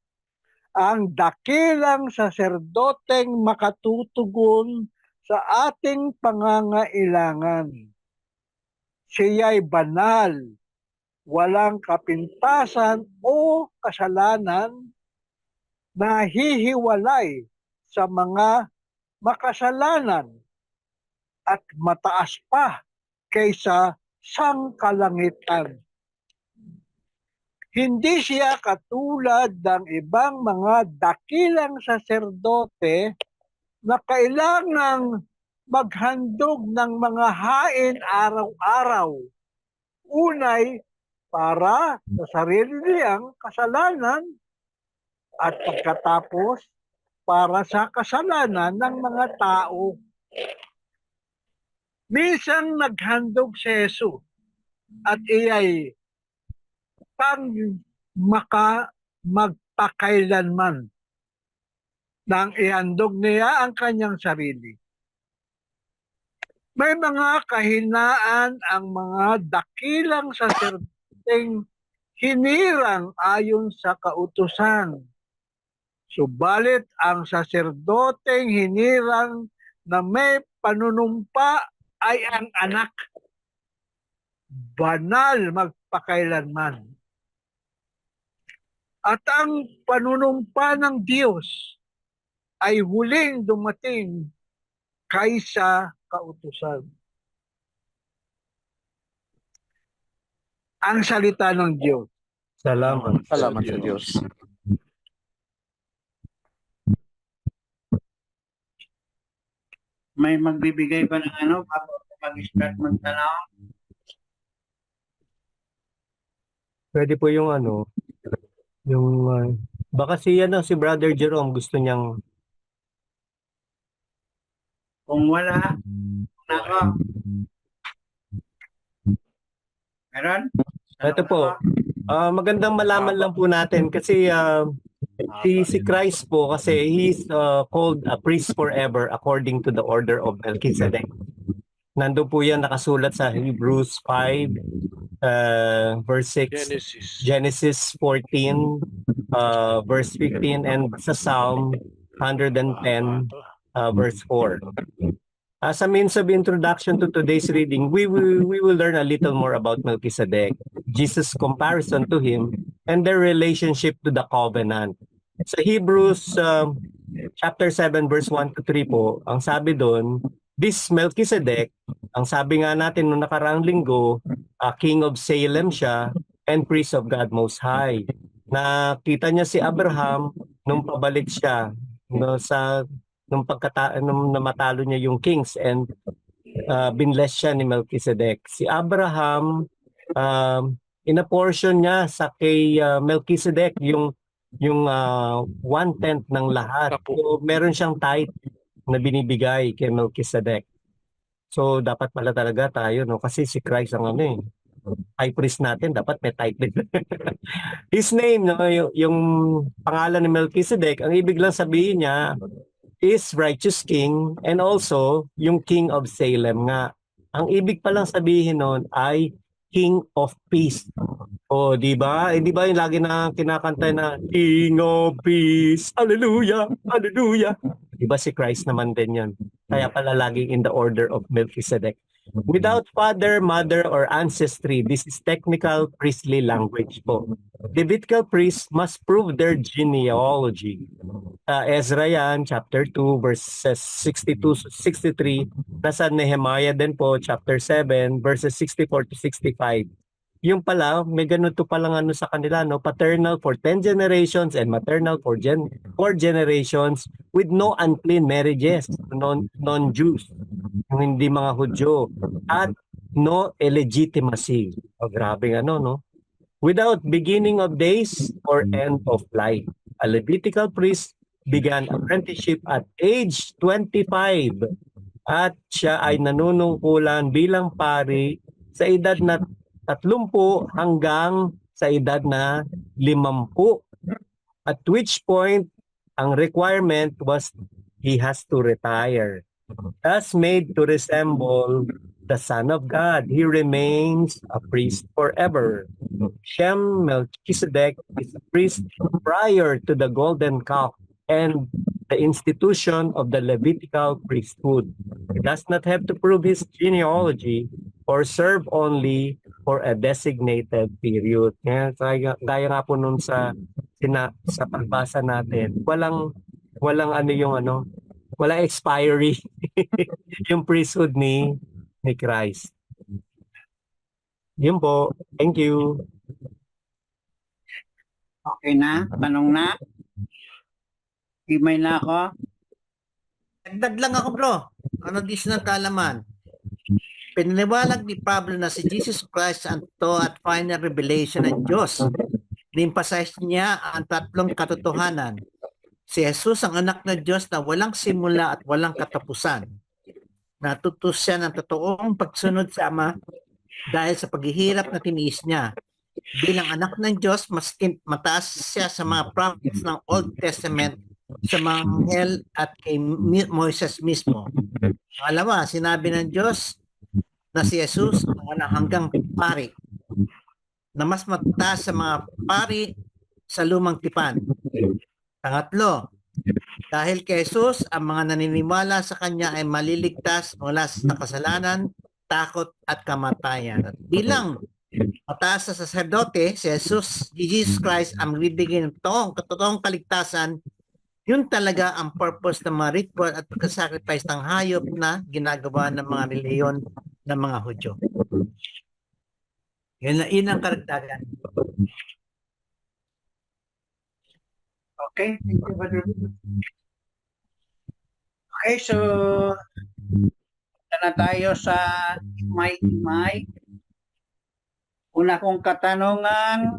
ang dakilang saserdoteng makatutugon sa ating pangangailangan. Siya'y banal, walang kapintasan o kasalanan, nahihiwalay sa mga makasalanan at mataas pa kaysa sangkalangitan. Hindi siya katulad ng ibang mga dakilang saserdote na kailangang maghandog ng mga hain araw-araw. Unay, para sa sarili niyang kasalanan at pagkatapos para sa kasalanan ng mga tao. Minsan naghandog si Jesus at iyay pang magpakailanman. nang ihandog niya ang kanyang sarili. May mga kahinaan ang mga dakilang saserdoteng hinirang ayon sa kautusan. Subalit ang saserdoteng hinirang na may panunumpa ay ang anak, banal magpakailanman. At ang panunumpa ng Diyos ay huling dumating kaysa kautusan. Ang salita ng Diyos. Salamat. Salamat sa Diyos. May magbibigay ba ng ano bago mag-start magtanong? Pwede po yung ano, yung baka si Brother Jerome gusto niyang Kung wala, nako. Meron? ito po. Magandang malaman lang po natin kasi si Christ po kasi he's called a priest forever according to the order of Melchizedek. Nandun po yan nakasulat sa Hebrews 5 verse 6, Genesis 14 verse 15, and sa Psalm 110 verse 4. As a means of introduction to today's reading, we will learn a little more about Melchizedek, Jesus' comparison to him, and their relationship to the covenant. Sa Hebrews chapter 7 verse 1 to 3 po, ang sabi doon, this Melchizedek, ang sabi nga natin noong nakaraang linggo, king of Salem siya and priest of God Most High. Nakita niya si Abraham nung pabalik siya nung namatalo niya yung kings and binless siya ni Melchizedek. Si Abraham, ina-portion niya sa kay Melchizedek yung 1/10 ng lahat. So, meron siyang tithe na binibigay kay Melchizedek. So dapat pala talaga tayo, no? Kasi si Christ ang high priest natin, dapat may tithe din. His name, no? Yung pangalan ni Melchizedek, ang ibig lang sabihin niya is righteous king, and also yung king of Salem nga. Ang ibig palang sabihin nun ay king of peace. O, di ba? Di ba yung lagi na kinakanta na King of Peace, Hallelujah, Hallelujah. Di ba si Christ naman din yun? Kaya pala laging in the order of Melchizedek. Without father, mother, or ancestry, this is technical priestly language po. Levitical priests must prove their genealogy. Ezra yan, chapter 2, verses 62-63. Nasa Nehemiah din po, chapter 7, verses 64 to 65. Yung pala, may ganito palang sa kanila, no? Paternal for 10 generations and maternal for 4 generations with no unclean marriages, non-Jews, yung hindi mga Hudyo, at no illegitimacy. O grabe no? Without beginning of days or end of life. A Levitical priest began apprenticeship at age 25 at siya ay nanunungkulan bilang pari sa edad na 30 hanggang sa edad na 50. At which point, ang requirement was he has to retire. Thus made to resemble the Son of God. He remains a priest forever. Shem Melchizedek is a priest prior to the golden calf and the institution of the Levitical priesthood. He does not have to prove his genealogy or serve only for a designated period. Gaya nga po nun sa pagbasa natin, walang walang expiry yung priesthood ni Christ. Yun po. Thank you. Okay na? Tanong na? Himay na ako? Dagdag lang ako, bro. Ano additional kaalaman? Pinaliwanag ni Pablo na si Jesus Christ ang to at final revelation ng Diyos. Ni-emphasize niya ang tatlong katotohanan. Si Jesus ang anak ng Diyos na walang simula at walang katapusan. Natutus siya ng totoong pagsunod sa Ama dahil sa paghihirap na tiniis niya. Bilang anak ng Diyos, mas mataas siya sa mga prophets ng Old Testament sa mga anghel at kay Moises mismo. Pangalawa, sinabi ng Diyos na si Jesus ang hanggang pari na mas mataas sa mga pari sa lumang tipan. Pangatlo, dahil kay Jesus, ang mga naniniwala sa Kanya ay maliligtas mula sa kasalanan, takot at kamatayan. At bilang mataas na saserdote, si Jesus Christ ang bibigyan ng totoong kaligtasan. Yun talaga ang purpose ng mga ritual at pagkasacrifice ng hayop na ginagawa ng mga reliyon ng mga Hudyo. Yun ang karagdagan. Okay, thank you, Brother. Okay, so na tayo sa Imay-Imay. Una kong katanungan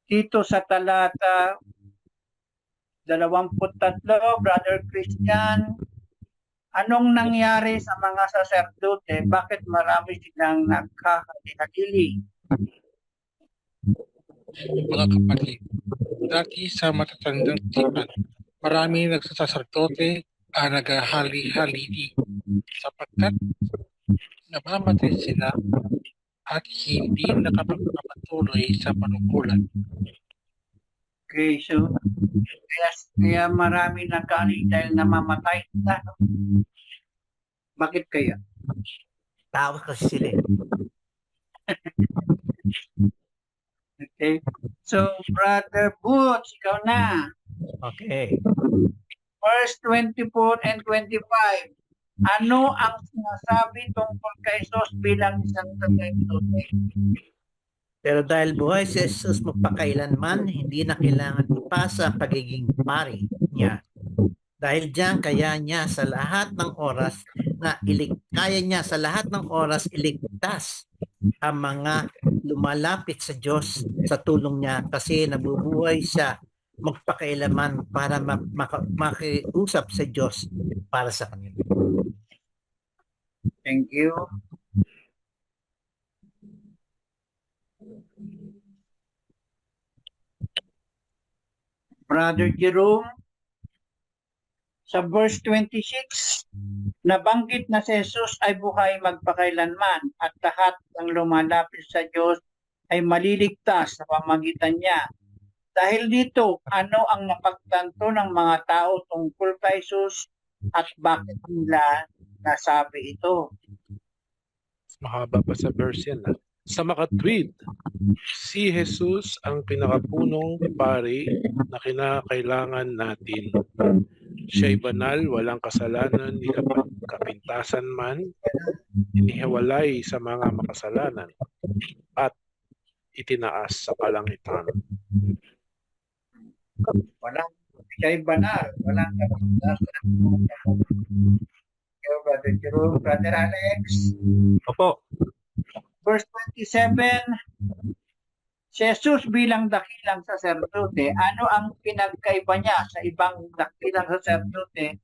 dito sa talata 23, Brother Christian, anong nangyari sa mga saserdote? Bakit marami silang nagkakahili? Mga kapatid, dati sa matatandang tipan, marami nagsasaserdote ang naghahali-halili sapagkat namamatay sila at hindi nakapagpapatuloy sa panungkulan. Okay, so kaya marami nagkahili dahil namamatay sila. Bakit kaya? Tao kasi sila. Okay. So, Brother Boots, ikaw na. Okay. Verse 24 and 25. Ano ang sinasabi tungkol kay Jesus bilang isang saserdote? Pero dahil buhay si Jesus magpakailanman, hindi na kailangan ipasa ang pagiging pari niya. Dahil diyan kaya niya sa lahat ng oras iligtas ang mga lumalapit sa Diyos sa tulong niya kasi nabubuhay siya magpakailaman para makiusap sa Diyos para sa kanila. Thank you. Brother Jerome, sa verse 26, nabanggit na si Jesus ay buhay magpakailanman at lahat ng lumalapit sa Diyos ay maliligtas sa pamagitan niya. Dahil dito, ano ang napagtanto ng mga tao tungkol kay Jesus at bakit nila nasabi ito? Mahaba pa sa verse yan. Sa makatwid, si Jesus ang pinakapunong pari na kinakailangan natin. Siya'y banal, walang kasalanan, ni kapintasan man, inihiwalay sa mga makasalanan, at itinaas sa kalangitan. Siya'y banal, walang kapintasan. Okay, Brother Jerome, Brother Alex. Opo. Verse 27, si Jesus bilang dakilang saserdote, ano ang pinagkaiba niya sa ibang dakilang saserdote?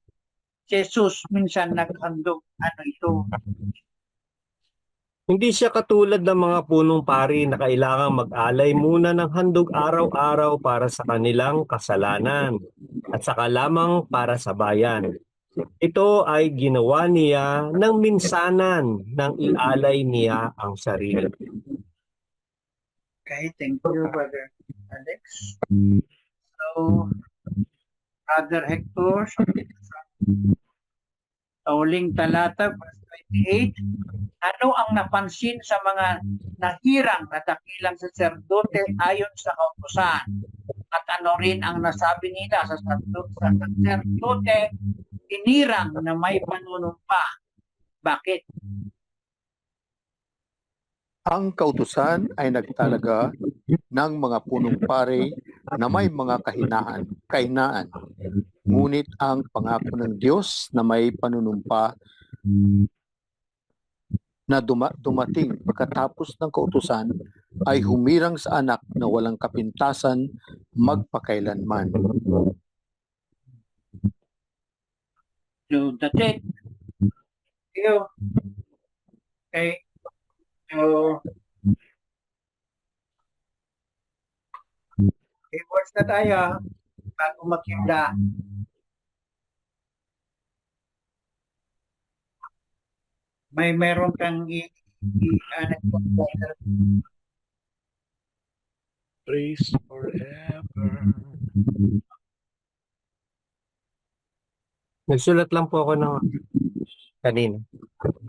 Si Jesus minsan naghandog. Ano ito? Hindi siya katulad ng mga punong pari na kailangang mag-alay muna ng handog araw-araw para sa kanilang kasalanan at saka lamang para sa bayan. Ito ay ginawa niya ng minsanan nang ialay niya ang sarili. Okay, thank you, Brother Alex. So, Brother Hector, sa huling talata, verse 28, ano ang napansin sa mga nahirang na dakilang saserdote ayon sa kautusan? At ano rin ang nasabi nila sa saserdote tinirang na may panunumpa? Bakit? Ang kautusan ay nagtalaga ng mga punong pare na may mga kahinaan. Ngunit ang pangako ng Diyos na may panunumpa na dumating pagkatapos ng kautusan ay humirang sa anak na walang kapintasan magpakailanman. So, that's it. Thank you. Okay. So, words na tayo bago magsimula. Meron kang Praise forever. Nagsulat lang po ako ng kanina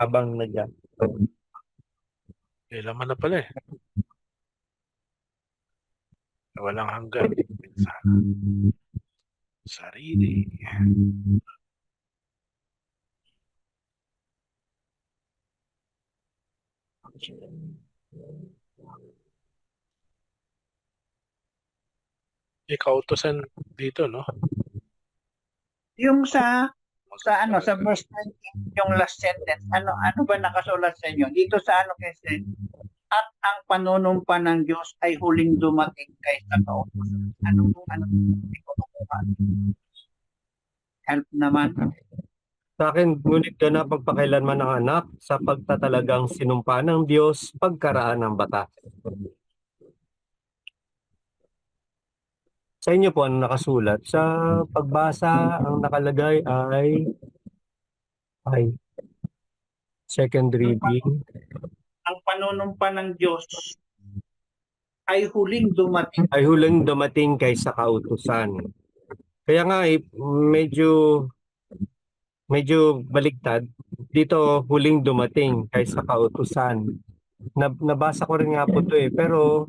habang nag Eh, laman na pala eh. Walang hanggan. Minsan. Sarili. May kautosan dito, no? yung sa verse 20, yung last sentence, ano ba nakasulat sa inyo? Dito sa kasi, at ang panunumpa ng Diyos ay huling dumating kaysa kautosan. Ano, hindi ko makuha. Help naman. Sa akin, ngunit ka na pagpakailanman ng anak sa pagtatalagang sinumpa ng Diyos pagkaraan ng batas. Sa inyo po, ano nakasulat? Sa pagbasa, ang nakalagay ay second reading. Ang panunumpa ng Diyos ay huling dumating. Ay huling dumating kaysa kautusan. Kaya nga, medyo baligtad. Dito, huling dumating kaysa kautusan. Nabasa ko rin nga po ito eh. Pero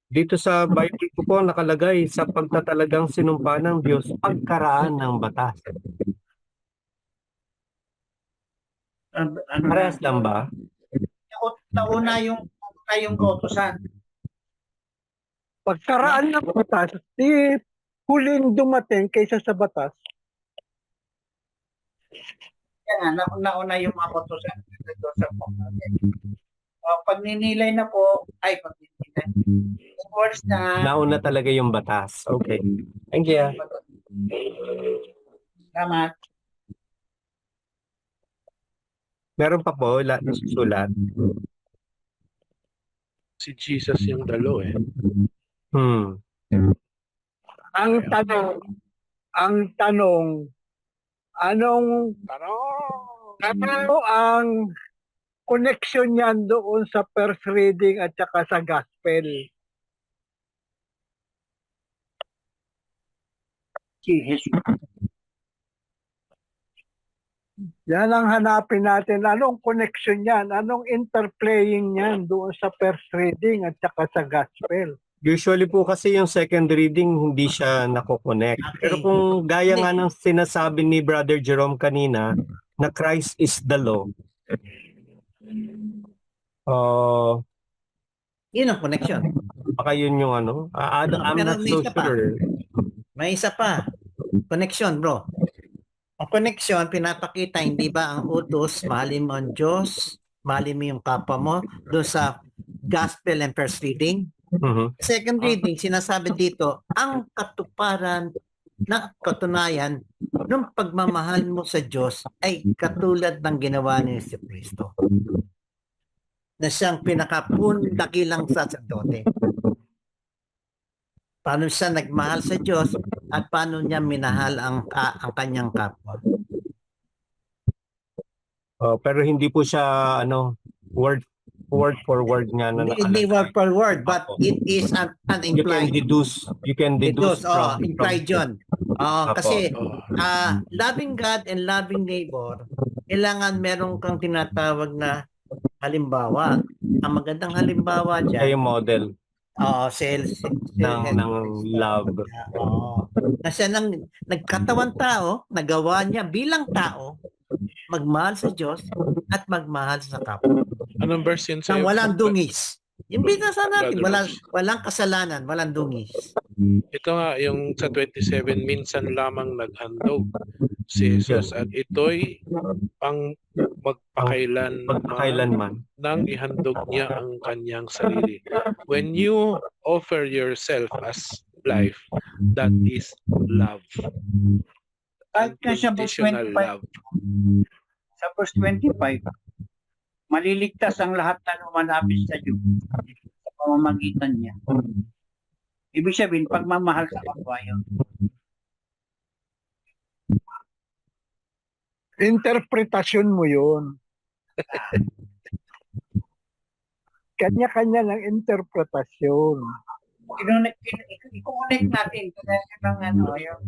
dito sa Bible ko po nakalagay sa pagtatalagang sinumpa ng Diyos pagkaraan ng batas. Parehas lang ba? Nauna yung kautusan. Pagkaraan ng batas, di huling dumating kaysa sa batas. Kaya nga, nauna yung mga kautusan. Pag ninilay na po, yung words na Nauna talaga yung batas. Okay. Thank you. Salamat. Meron pa po sulat. Si Jesus yung dalo eh. Ang tanong, anong ano ang connection niyan doon sa first reading at saka sa gospel? Si Jesus. Yan ang hanapin natin. Anong connection niyan? Anong interplaying niyan doon sa first reading at saka sa gospel? Usually po kasi yung second reading hindi siya nako-connect. Okay. Pero kung gaya nga ng sinasabi ni Brother Jerome kanina na Christ is the law. Yun ang connection. Baka yun yung ano. I'm not so sure. May isa pa. Connection, bro. Ang connection, pinapakita, hindi ba ang utos, mahalin mo ang Diyos, mahalin mo yung kapwa mo, doon sa gospel and first reading. Second reading, sinasabi dito, ang katuparan na katunayan ng pagmamahal mo sa Diyos ay katulad ng ginawa ni Jesucristo na siyang pinakapundakilang sacerdote. Paano siya nagmahal sa Diyos at paano niya minahal ang kanyang kapwa. Pero hindi po siya word for word nga na Hindi word for word, but it is an implied. You can deduce from implied yun. Kasi loving God and loving neighbor, kailangan meron kang tinatawag na halimbawa. Ang magandang halimbawa dyan. Siya yung model ng love. Na siya nagkatawang tao, nagawa niya bilang tao, magmahal sa Diyos at magmahal sa kapwa. Anong verse yun sa'yo? Nang walang dungis. Yung binasa natin, walang kasalanan, walang dungis. Ito nga, yung sa 27, minsan lamang naghandog si Jesus at ito'y pang Magpakailanman. nang ihandog niya ang kanyang sarili. When you offer yourself as life, that is love. At sa verse Unconditional 25, love. sa verse 25, maliligtas ang lahat na lumalapit sa Diyos sa pamamagitan niya. Ibig sabihin, pagmamahal sa kapwa yun. Interpretasyon mo yun. Kanya-kanya ng interpretasyon. I-connect natin kaya ng ano, yung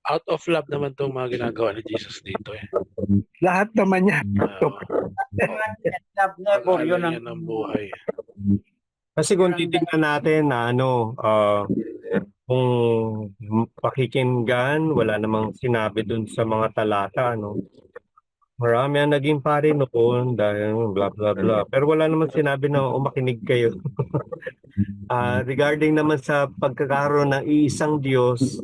Out of love naman itong mga ginagawa ni Jesus dito eh. Lahat naman yan. love never, yun Pag-alala ang niya ng buhay. Kasi kung titignan natin na kung pakikinggan, wala namang sinabi dun sa mga talata, marami ang naging pare noon dahil blah blah blah. Pero wala namang sinabi na makinig kayo. Regarding naman sa pagkakaroon ng iisang Diyos,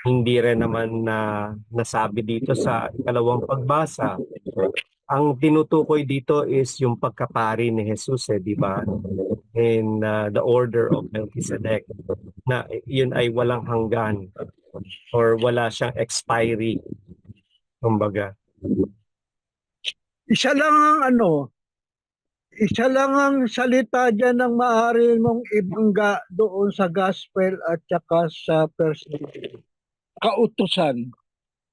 hindi rin naman na nasabi dito sa ikalawang pagbasa. Ang tinutukoy dito is yung pagkapari ni Jesus, di ba? In the order of Melchizedek, na yun ay walang hanggan or wala siyang expiry, kumbaga. Isa lang ang salita dyan ng maaari mong ibangga doon sa gospel at saka sa first kautusan.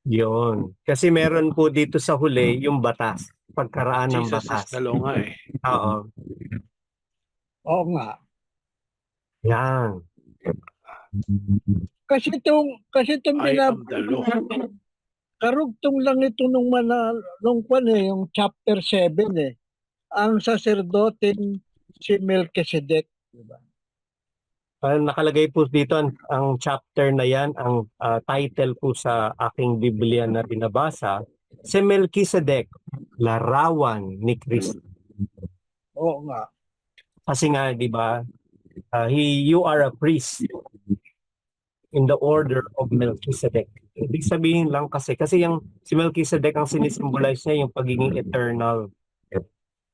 Yun. Kasi meron po dito sa huli yung batas, pagkaraan ng Jesus is batas. the law nga eh. Oo. Oo nga. Yan. Kasi itong I am the law. karugtong lang ito nung yung chapter 7 eh. Ang saserdote si Melchizedek. Diba? Nakalagay po dito ang chapter na yan, ang title po sa aking Biblia na binabasa, si Melchizedek, larawan ni Kristo. Oo nga. Kasi nga, di ba, you are a priest in the order of Melchizedek. Ibig sabihin lang kasi si Melchizedek ang sinisimbolize niya yung pagiging eternal.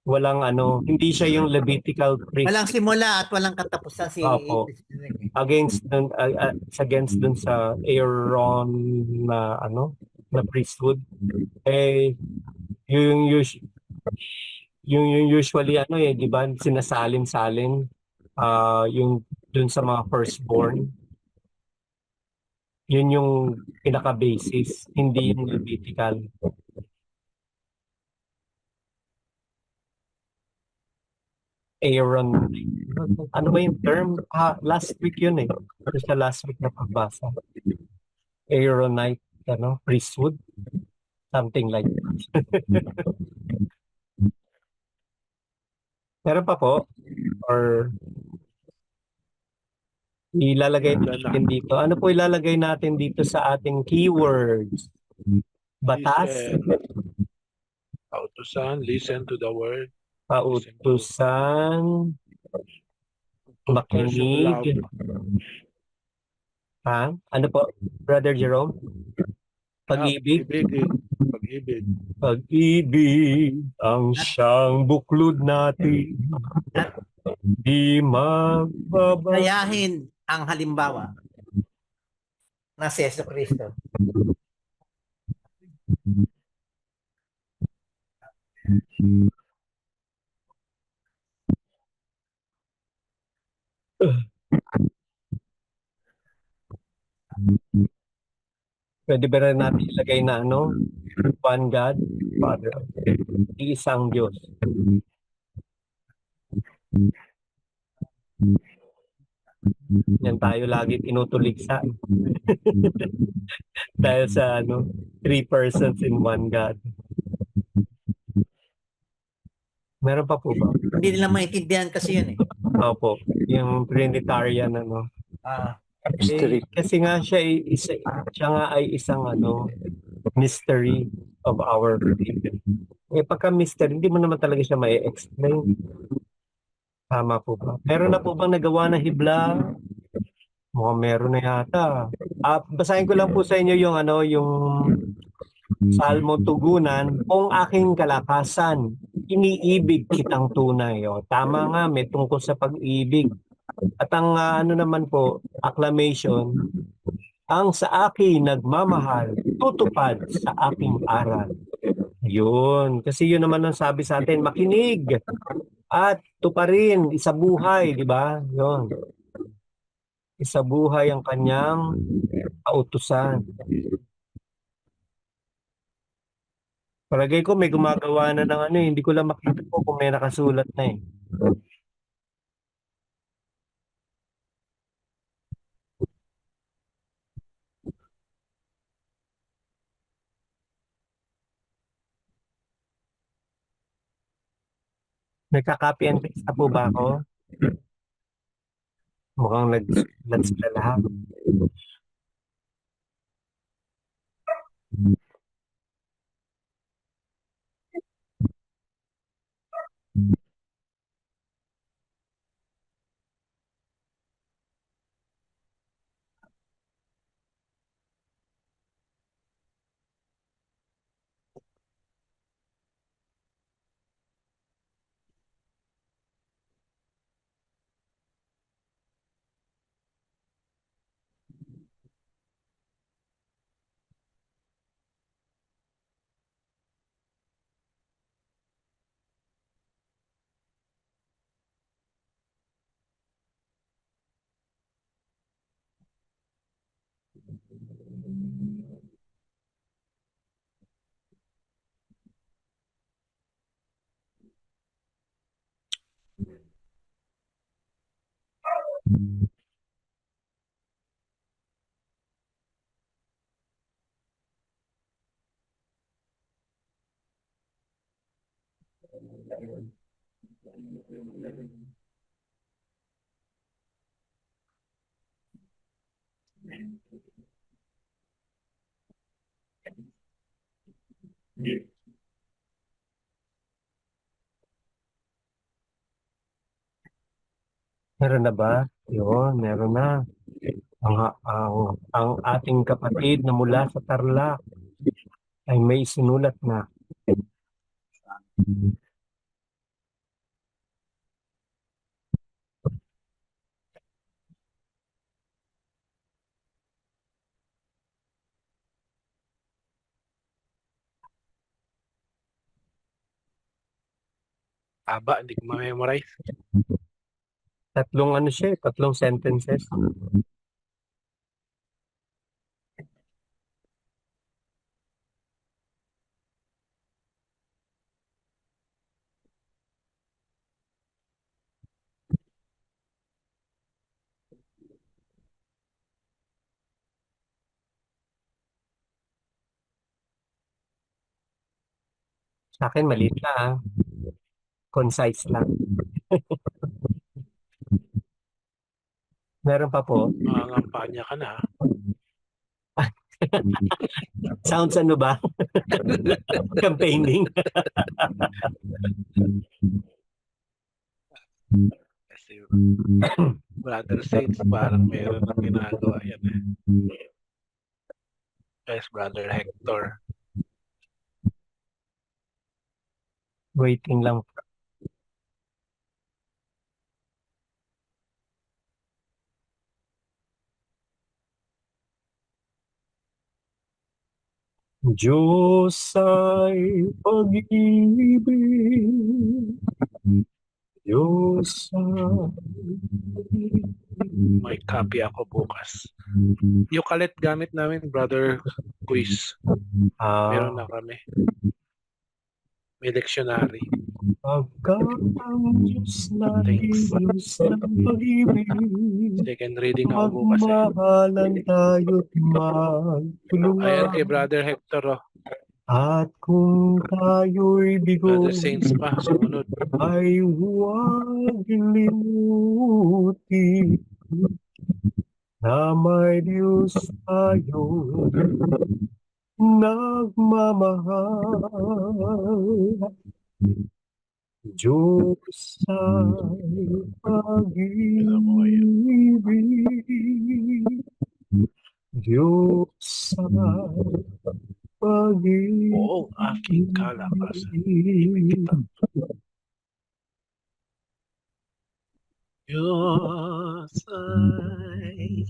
Walang hindi siya yung Levitical priest. Walang simula at walang katapusan si Opo. Against dun sa Aaron na na priesthood. Yung usually di ba sinasalin-salin yung dun sa mga firstborn. Yun yung pinaka-basis, hindi yung Levitical. Aaron. Ano ba yung term? Last week yun eh. Sa last week na pagbasa. Aaronite, priesthood. Something like that. Meron pa po? Or ilalagay natin dito. Ano po ilalagay natin dito sa ating keywords? Batas? Kautusan, listen to the word. Pautusan, makinig. Ano po, Brother Jerome? Pag-ibig? Pag-ibig. Pag-ibig ang siyang buklod natin. Di magbaba. Gayahin ang halimbawa na si Yesu Cristo. Pwede ba rin natin ilagay na one God, Father, isang Diyos. Yan tayo lagi tinutuligsa. Dahil sa three persons in one God. Meron pa po ba? Hindi nila maintindihan kasi yun eh. Opo, yung Trinitarian Mystery. Kasi nga siya ay isang mystery of our religion. Pagka mystery, hindi mo naman talaga siya mai-explain. Tama po ba? Meron na po bang nagawa na hibla? Mukhang meron na yata. Basahin ko lang po sa inyo yung Salmo tugunan, kung aking kalakasan, iniibig kitang tunay. Tama nga, may tungkol sa pag-ibig. At ang naman po, acclamation, ang sa akin nagmamahal, tutupad sa aking aral. Yun. Kasi yun naman ang sabi sa atin, makinig at tuparin, isa buhay, di ba? Yun. isabuhay ang kanyang kautusan. Palagay ko may gumagawa na ng ano eh. Hindi ko lang makita po kung may nakasulat na eh. Nagka-copy and paste na po ba ako? Mukhang nag-sulat sila lahat. Meron na ba? Yun, meron na. Ang ating kapatid na mula sa Tarlac ay may sinulat na. Aba, hindi ko ma-memorize. Tatlong ano siya, tatlong sentences. Sa akin, maliit lang ah. Concise lang. Meron pa po. Mga kampanya ka na. Sounds ano ba? Campaigning. Kasi Brother Saints, parang meron ng ginagawa yan eh. Yes, Brother Hector. Waiting lang. Diyos ay pag-ibig. Diyos ay May copy ako bukas. Yung kalit gamit namin, Brother Quiz. Meron na kami. May lectionary. pagkat ang Diyos na Thanks. Diyos ng pag-ibig. Second reading ako bukas eh. Magmahalan tayo't magtulungan. Ayan kay Brother Hector oh. At kung tayo'y bigo Brother Saints pa, sumunod. ay huwag limutin na may Diyos tayo nagmamahal. Diyos ay pag-ibig. Diyos ay pag-ibig. Oo, aking kalakasan. Kita. Diyos ay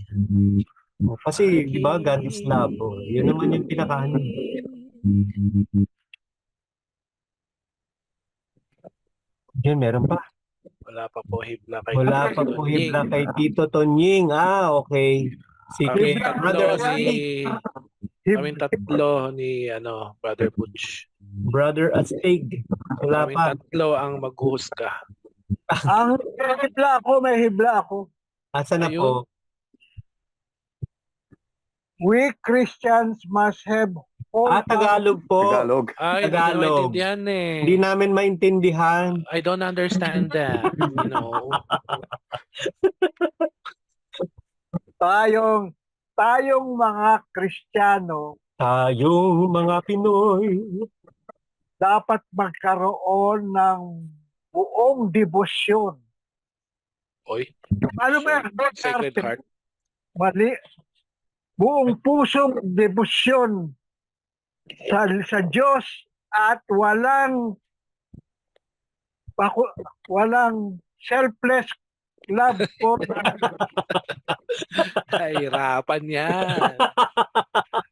Kasi, di ba, God is love. Oh. Yun naman yung pinakaano. Yun, meron pa. Wala pa po hibla kay Wala Tito pa po Tonying. hibla kay Tito Tonying. Okay. Sige, Kaming Brother tatlo ni Astig. kaming tatlo ni Brother Butch. Brother Astig. Wala Kaming pa. tatlo ang maghuhusga. Ang may hibla ako. Asa na Ayun. po? We Christians must have Tagalog po. Tagalog. Ay, hindi ko Tagalog. maintindihan eh. Hindi namin maintindihan. I don't understand that, you know. Tayong mga Kristiyano Tayong mga Pinoy. dapat magkaroon ng buong debosyon. Oy, Ano ba yan? Sacred Heart. Mali. Buong pusong debosyon sa Diyos at walang selfless love for Hirapan yan.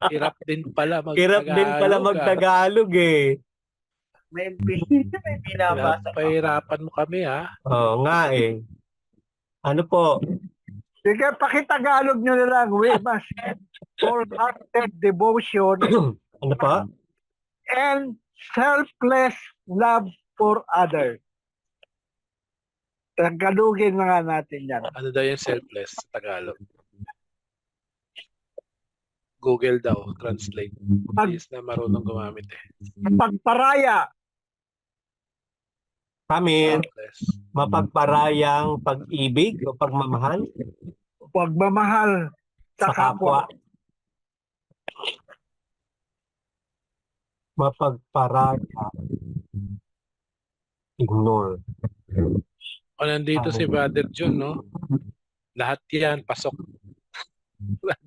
Hirap din pala mag-Tagalog. Hirap din pala mag-Tagalog eh. May binabasa. Pahirapan mo kami Oo nga eh. Ano po? Sige, pakitagalog nyo na lang. We must have wholehearted devotion Ano pa? and selfless love for others. Tagalogin na nga natin yan. Ano daw yung selfless sa Tagalog? Google daw, translate. Please na marunong gumamit eh. Pagparaya, Kami, Selfless. mapagparayang pag-ibig o pagmamahal pagmamahal sa kapwa. Mapagparaya. Ignore. O nandito si Brother John, no? Lahat yan, pasok.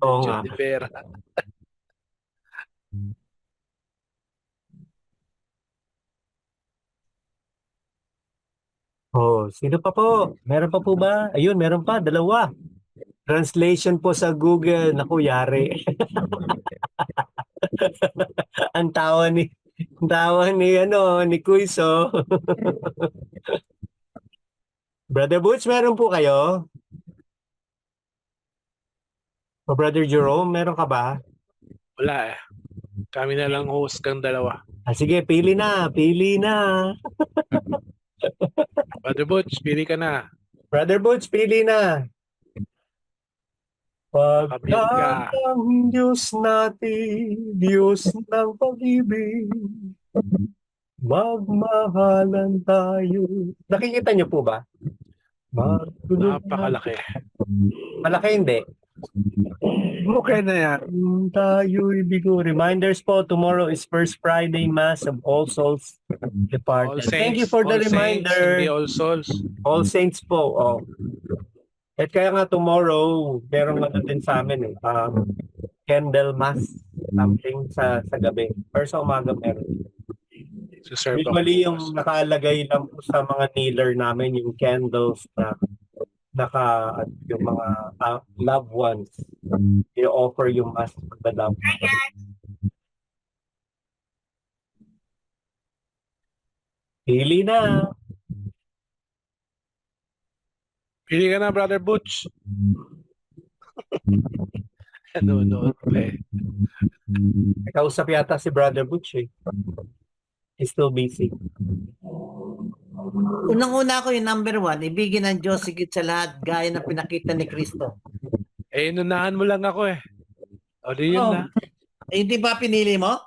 Oo John nga. de Vera. Oh, sino pa po? Meron pa po ba? Ayun, meron pa, dalawa. Translation po sa Google. Naku, yari. Ang tawa ni ni Kuiso. Brother Butch, meron po kayo? O Brother Jerome, meron ka ba? Wala eh. Kami na lang host kang dalawa. Sige, pili na. Brother Butch, pili ka na. Brother Butch, pili na. Kapit ka. Pagkat ang Diyos natin, Diyos ng pag-ibig, magmahalan tayo. Nakikita niyo po ba? Napakalaki. Malaki hindi. okay na yan. Tayo'y bigo. Reminders po, tomorrow is First Friday Mass of All Souls All Departed. Saints. Thank you for the All Saints, reminder. hindi All Souls. All Saints po. Oh. At kaya nga tomorrow, meron nga din sa amin candle mass something sa gabi. Or sa umaga meron. Si Sir Usually Bang. yung nakalagay lang po sa mga kneeler namin, yung candles na yung mga loved ones. I-offer yung mass for the loved ones. Pili na. Pili ka na, Brother Butch. Nanonood pa eh. Kausap yata si Brother Butch eh. He's still busy. Unang-una ko yung number 1, ibigin ng Diyos higit sa lahat gaya na pinakita ni Kristo. Eh, inunahan mo lang ako eh. O, di yun Oh. na. Hindi ba pinili mo?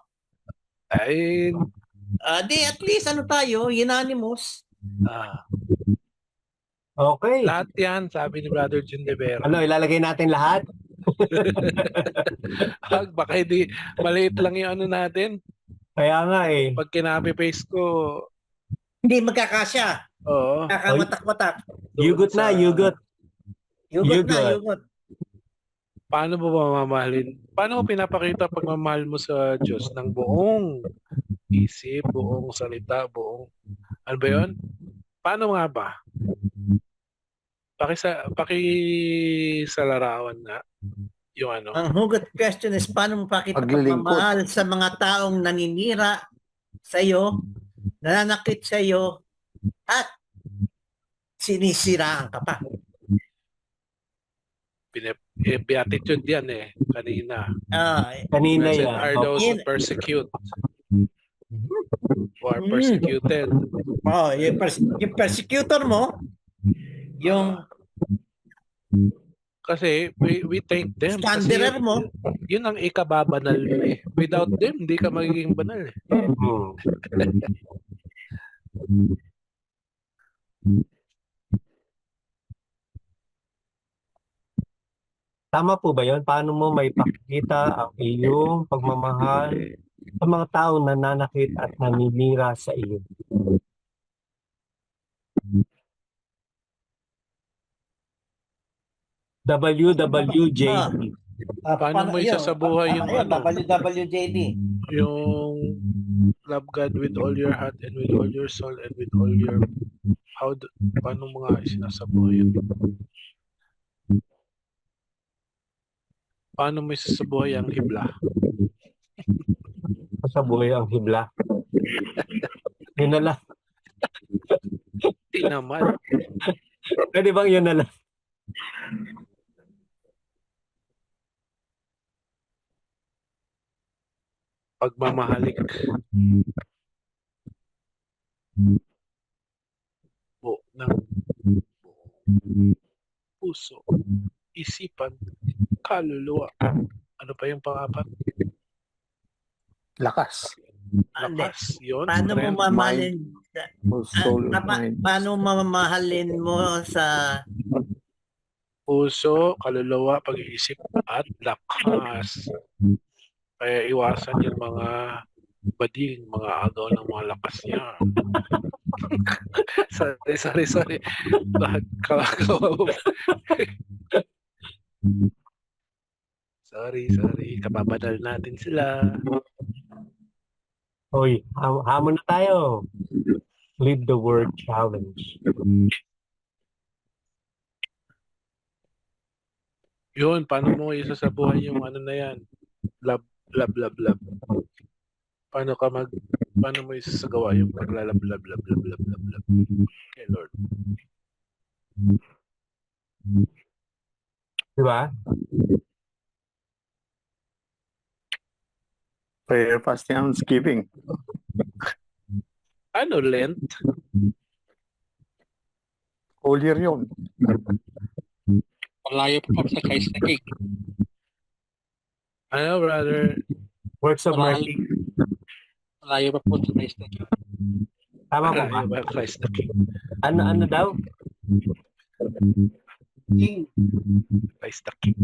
Ay, Di at least tayo, unanimous. Okay. lahat yan, sabi ni Brother John de Vera. Ano, ilalagay natin lahat? Baka hindi, maliit lang yung ano natin. Kaya nga eh. Pag kinapi-paste ko, Hindi magkakasya. oo. Kakamatak-matak. Yugot na, yugot. Yugot na, Yugot. yugot. Paano mo ba mamahalin? Paano mo pinapakita pagmamahal mo sa Diyos ng buong isip, buong salita, buong... Ano ba yun? Paano nga ba? Pakisalarawan na yung ano. Ang hugot question is paano mo pakita Paglilingkod. pagmamahal sa mga taong naninira sa iyo, nananakit sa iyo, at sinisiraan ka pa. Beatitude yan eh, kanina. Kanina Blessed yan. are those who persecute, who are Mm. persecuted. Oh, yung persecutor mo, yung Kasi we thank them. Kasi slanderer mo, yun ang ikababanal mo eh. Without them, hindi ka magiging banal eh. Hmm. Tama po ba yun? Paano mo may pakita ang iyong pagmamahal sa mga taong nananakit at naninira sa iyo? WWJD. Paano mo isasabuhay yung ano? WWJD. Yung love God with all your heart and with all your soul and with all your paano mga isinasabuhay yun? Paano mo isasabuhay ang hibla? Sa buhay ang hibla. Yun na lang. Hindi naman. Pwede bang yun na lang? Pagmamahalik po ng puso, isipan, kaluluwa. Ano pa yung pang-apat? Lakas. Lakas. Yun. Paano mo Strength. mamahalin? Soul, mind. Paano mamahalin mo sa Puso, kaluluwa, pag-iisip, at lakas. Kaya iwasan yung mga bading, mga agaw ng mga lakas niya. sorry. Sorry. Kababanal natin sila. Hoy, hamon na tayo. Live the word challenge. Yun, paano mo isasabuhay yung ano na yan? Love. Paano mo isasagawa yung paglalab. Okay, Lord. Di ba? Prayer, fasting, and thanksgiving. Ano, Lent? Whole year yun. Malayo pa po sa Christ the King. Ano, brother? Works of mercy. Malayo pa po sa Christ the King. Tama po ba? Malayo ba Christ the King? Ano daw? King. Christ the King.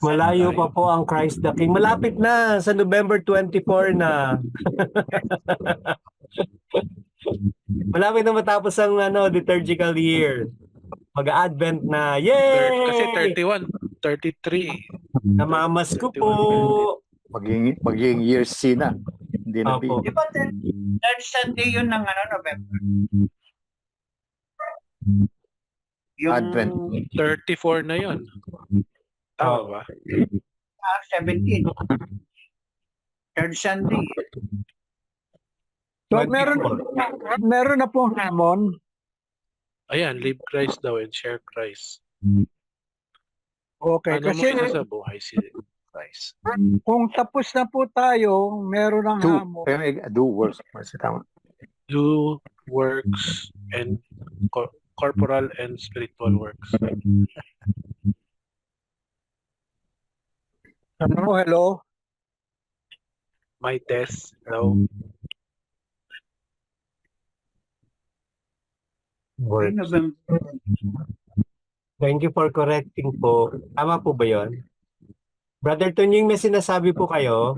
Malayo pa po ang Christ the King. Malapit na sa November 24 na. Malapit na matapos ang liturgical year. Mag-Advent na. Yay! Kasi 31, 33. Namamas ko po. Magiging year C na. Hindi na B. Opo. Di ba third Sunday yun ng November? Yung Advent. 34 na yun. Tama ba? 17. Third Sunday. So meron na pong hamon. Ayan, live Christ daw and share Christ. Okay, Ano mo kasi isasabuhay si Christ? kung tapos na po tayo, meron ng hamon. Do works. Mercy, tama. Do works and corporal and spiritual works. Hello? My test, hello. Works. November. Thank you for correcting po. Tama po ba yun? Brother Tunying, may sinasabi po kayo?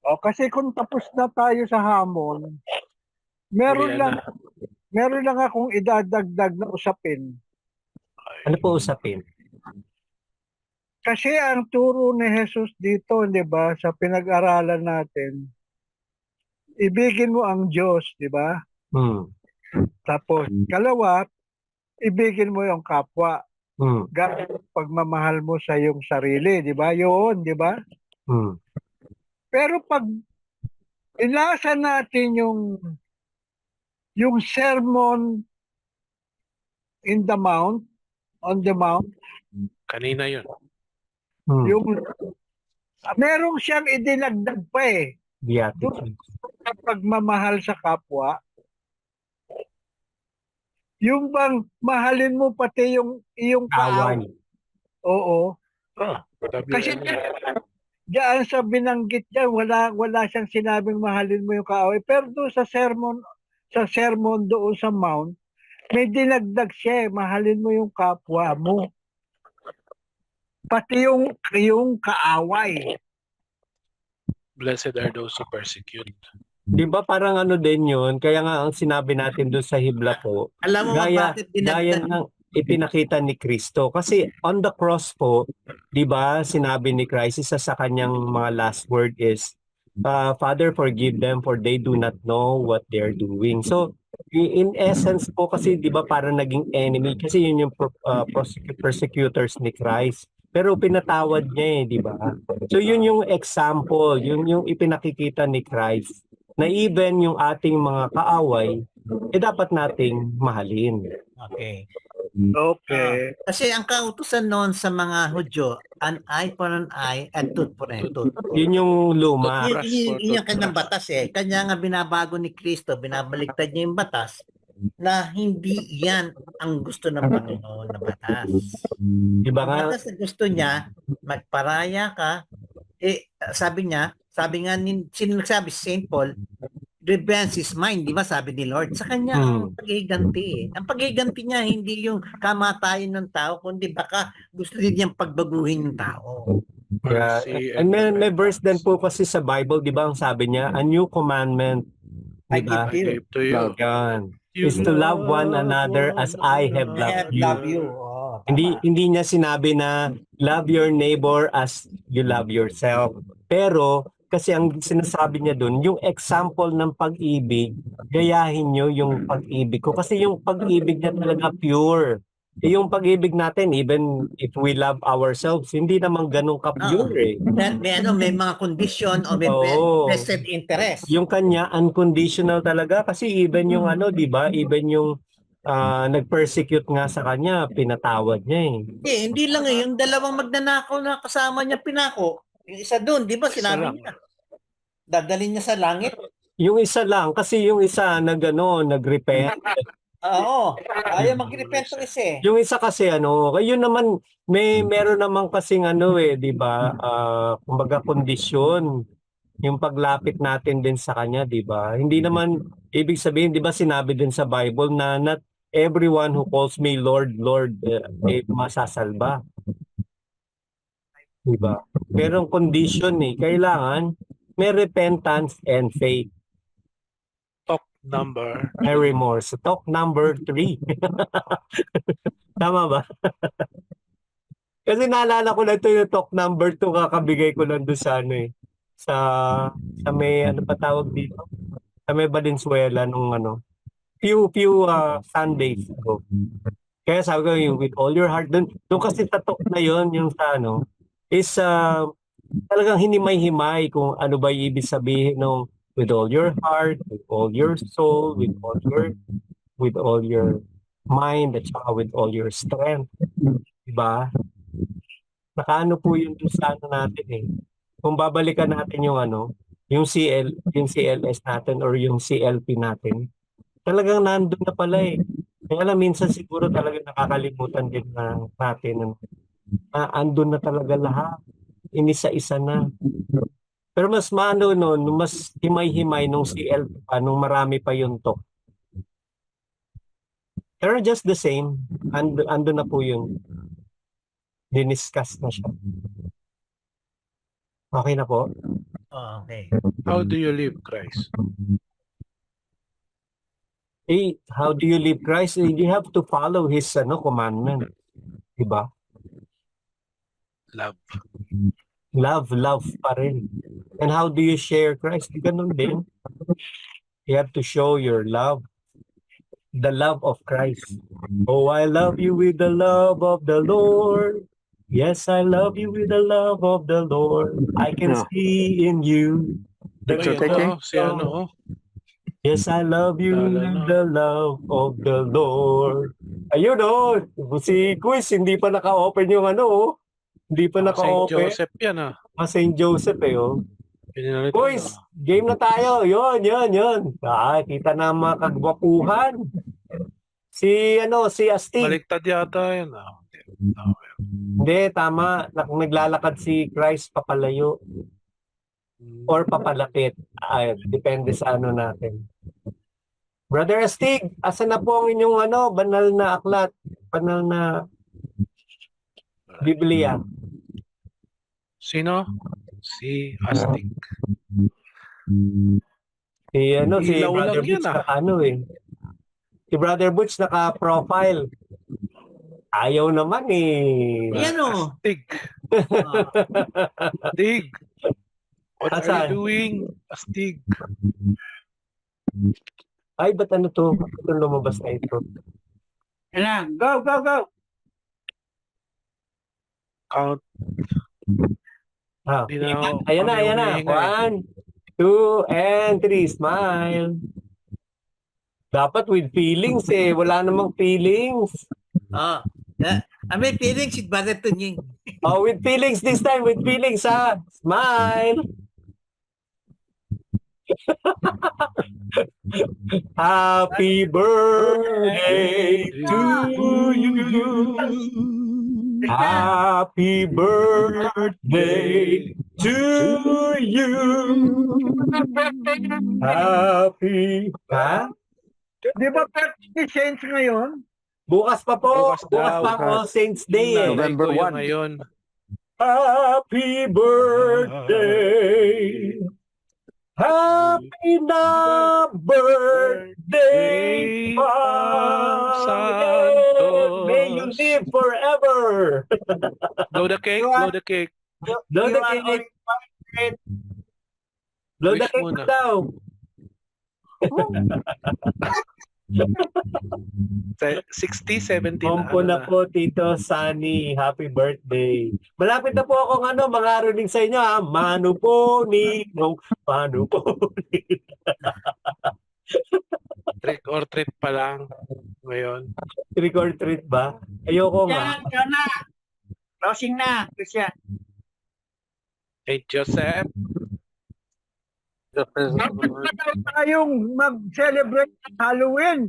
O, kasi kung tapos na tayo sa hamon, meron lang akong idadagdag na usapin. Ano po usapin? Kasi ang turo ni Jesus dito, di ba, sa pinag-aralan natin, ibigin mo ang Diyos, di ba? Tapos, kalawa, ibigin mo yung kapwa. Gaya ng pagmamahal mo sa iyong sarili, di ba? Yun, di ba? Pero pag inasa natin yung yung sermon in the mount, on the mount, Kanina yun. yung merong siyang idinagdag pa eh. Beatitudes. Sa pagmamahal sa kapwa, yung bang mahalin mo pati yung iyong kaaway. Kaaway. Oo. Kasi WLA. diyan sa binanggit niya, wala siyang sinabing mahalin mo yung kaaway. Pero doon sa sermon doon sa mount, may dinagdag siya, mahalin mo yung kapwa mo. Pati yung kaaway. Blessed are those who persecute. Di ba parang ano din yun? Kaya nga ang sinabi natin doon sa Hibla po, Alam mo ba gaya, bakit gaya dinagdag? ng ipinakita ni Kristo. Kasi on the cross po, di ba sinabi ni Christ, isa sa kanyang mga last word is, Father, forgive them for they do not know what they're doing. So, in essence po kasi di ba parang naging enemy kasi yun yung persecutors ni Christ. Pero pinatawad niya di ba? So yun yung example, yun yung ipinakikita ni Christ na even yung ating mga kaaway, dapat nating mahalin. Okay. Okay. Kasi ang kautusan noon sa mga Hudyo, an eye for an eye and tooth for a tooth. Yun yung luma. Yun yung kanyang batas eh. Kanya nga binabago ni Kristo, binabaliktad niya yung batas na hindi yan ang gusto ng Panginoon na batas. Di ba Ang nga? batas na gusto niya, magparaya ka, sabi nga, sino nagsabi? St. Paul, revenge is mine, di ba sabi ni Lord? Sa kanya ang paghiganti eh. Ang paghiganti niya, hindi yung kamatayan ng tao, kundi baka gusto din niyang pagbaguhin yung tao. Yeah. Mercy And may verse din repentance. po kasi sa Bible, di ba ang sabi niya, a new commandment, I di ba? give you. I gave to you. Yan. Is to love one another as I have I have loved you. love you. Oh, Hindi niya sinabi na love your neighbor as you love yourself. Pero kasi ang sinasabi niya doon, yung example ng pag-ibig, gayahin niyo yung pag-ibig ko. Kasi yung pag-ibig niya talaga pure. Yung pag-ibig natin, even if we love ourselves, hindi naman ganun ka-pure eh. May mga condition o may Oo. vested interest. Yung kanya, unconditional talaga. Kasi even yung di ba? Even yung nag-persecute nga sa kanya, pinatawad niya eh. Hindi lang eh, yung dalawang magnanakaw na kasama niya pinako, yung isa doon, di ba sinabi niya, dadalhin niya sa langit? Yung isa lang, kasi yung isa nag-repent. Oo, ayaw mag-repent ng isa eh. Yung isa kasi yun naman, meron naman kasing di ba, kumbaga kondisyon, yung paglapit natin din sa kanya, di ba? Hindi naman, ibig sabihin, di ba sinabi din sa Bible na not everyone who calls me Lord, Lord, masasalba. Di ba? Pero ang condition kailangan may repentance and faith. Talk number. May remorse. Talk number 3. Tama ba? Kasi naalala ko lang ito yung talk number 2 kakabigay ko lang doon sa sa may pa tawag dito? Sa may Valenzuela nung few Sundays ago. Kaya sabi ko yung with all your heart doon kasi sa talk na yon yung sa is talagang hinimay-himay kung ano ba yung ibig sabihin ng with all your heart, with all your soul, with all your mind, at saka with all your strength. Diba? Nakaano po yun doon sa natin eh. Kung babalikan natin yung yung CLS natin or yung CLP natin, talagang nandun na pala eh. Kaya lang minsan siguro talaga nakakalimutan din natin na andun na talaga lahat. Inisa-isa na. Pero mas mas himay-himay nung CLP pa, nung marami pa yung talk. Pero just the same, ando na po yun. Diniscuss na siya. Okay na po? Okay. How do you live Christ? How do you live Christ? You have to follow His commandment. Diba? Love. Love pa rin. And how do you share Christ? Ganun din. You have to show your love. The love of Christ. Oh, I love you with the love of the Lord. Yes, I love you with the love of the Lord. I can see in you. Victor Ayun, Teke? si Yes, I love you with the love of the Lord. Ayun oh, si Quiz, hindi pa naka-open yung ano oh. Hindi pa St. naka-open. Joseph yan ah. St. Joseph eh oh. Pinalitan Quiz, na. game na tayo. Yun. Ah, kita na ang mga kagwapuhan. Si Astig. Baliktad yata yan ah. Hindi, tama. Naglalakad si Christ papalayo or papalapit. Ay, depende sa ano natin. Brother Astig, asa na po ang inyong banal na aklat, banal na Biblia? Sino? Si Astig. Si Ilaw Brother lang yan, Butch ah. Si Brother Butch naka-profile. Ayaw naman eh. Yan o. Astig. Astig. What are Asan? you doing? Astig. Ay, ba't ano to? Bakit ito lumabas na ito? Yan na, go! Count. Ah, Di na ayan na. humihinga 1, 2, and 3. Smile. Dapat with feelings eh. Wala namang feelings. May feelings with Brother Tunying. Oh, with feelings this time. With feelings ha. Smile. Happy birthday to you. Happy birthday to you. Happy. Ha? Di ba 30 cents ngayon? Bukas pa po. Bukas Bukas daw. pa po Saints Day eh. November Ko yun 1. Ngayon. Happy birthday. Happy na birthday, Santos. May you live forever. Blow the cake, blow the cake. Blow the cake. Blow the Wish cake muna. daw. 60, 70 Pompo na po, Tito Sunny. Happy birthday. Malapit na po akong mangaraling sa inyo ha. Manu po ninong. Manu po ninong. Trick or treat pa lang ngayon. Trick or treat ba? Ayoko nga. Yan na. Closing na, Christian. Hey, Joseph. Matagal tayong mag-celebrate ng Halloween.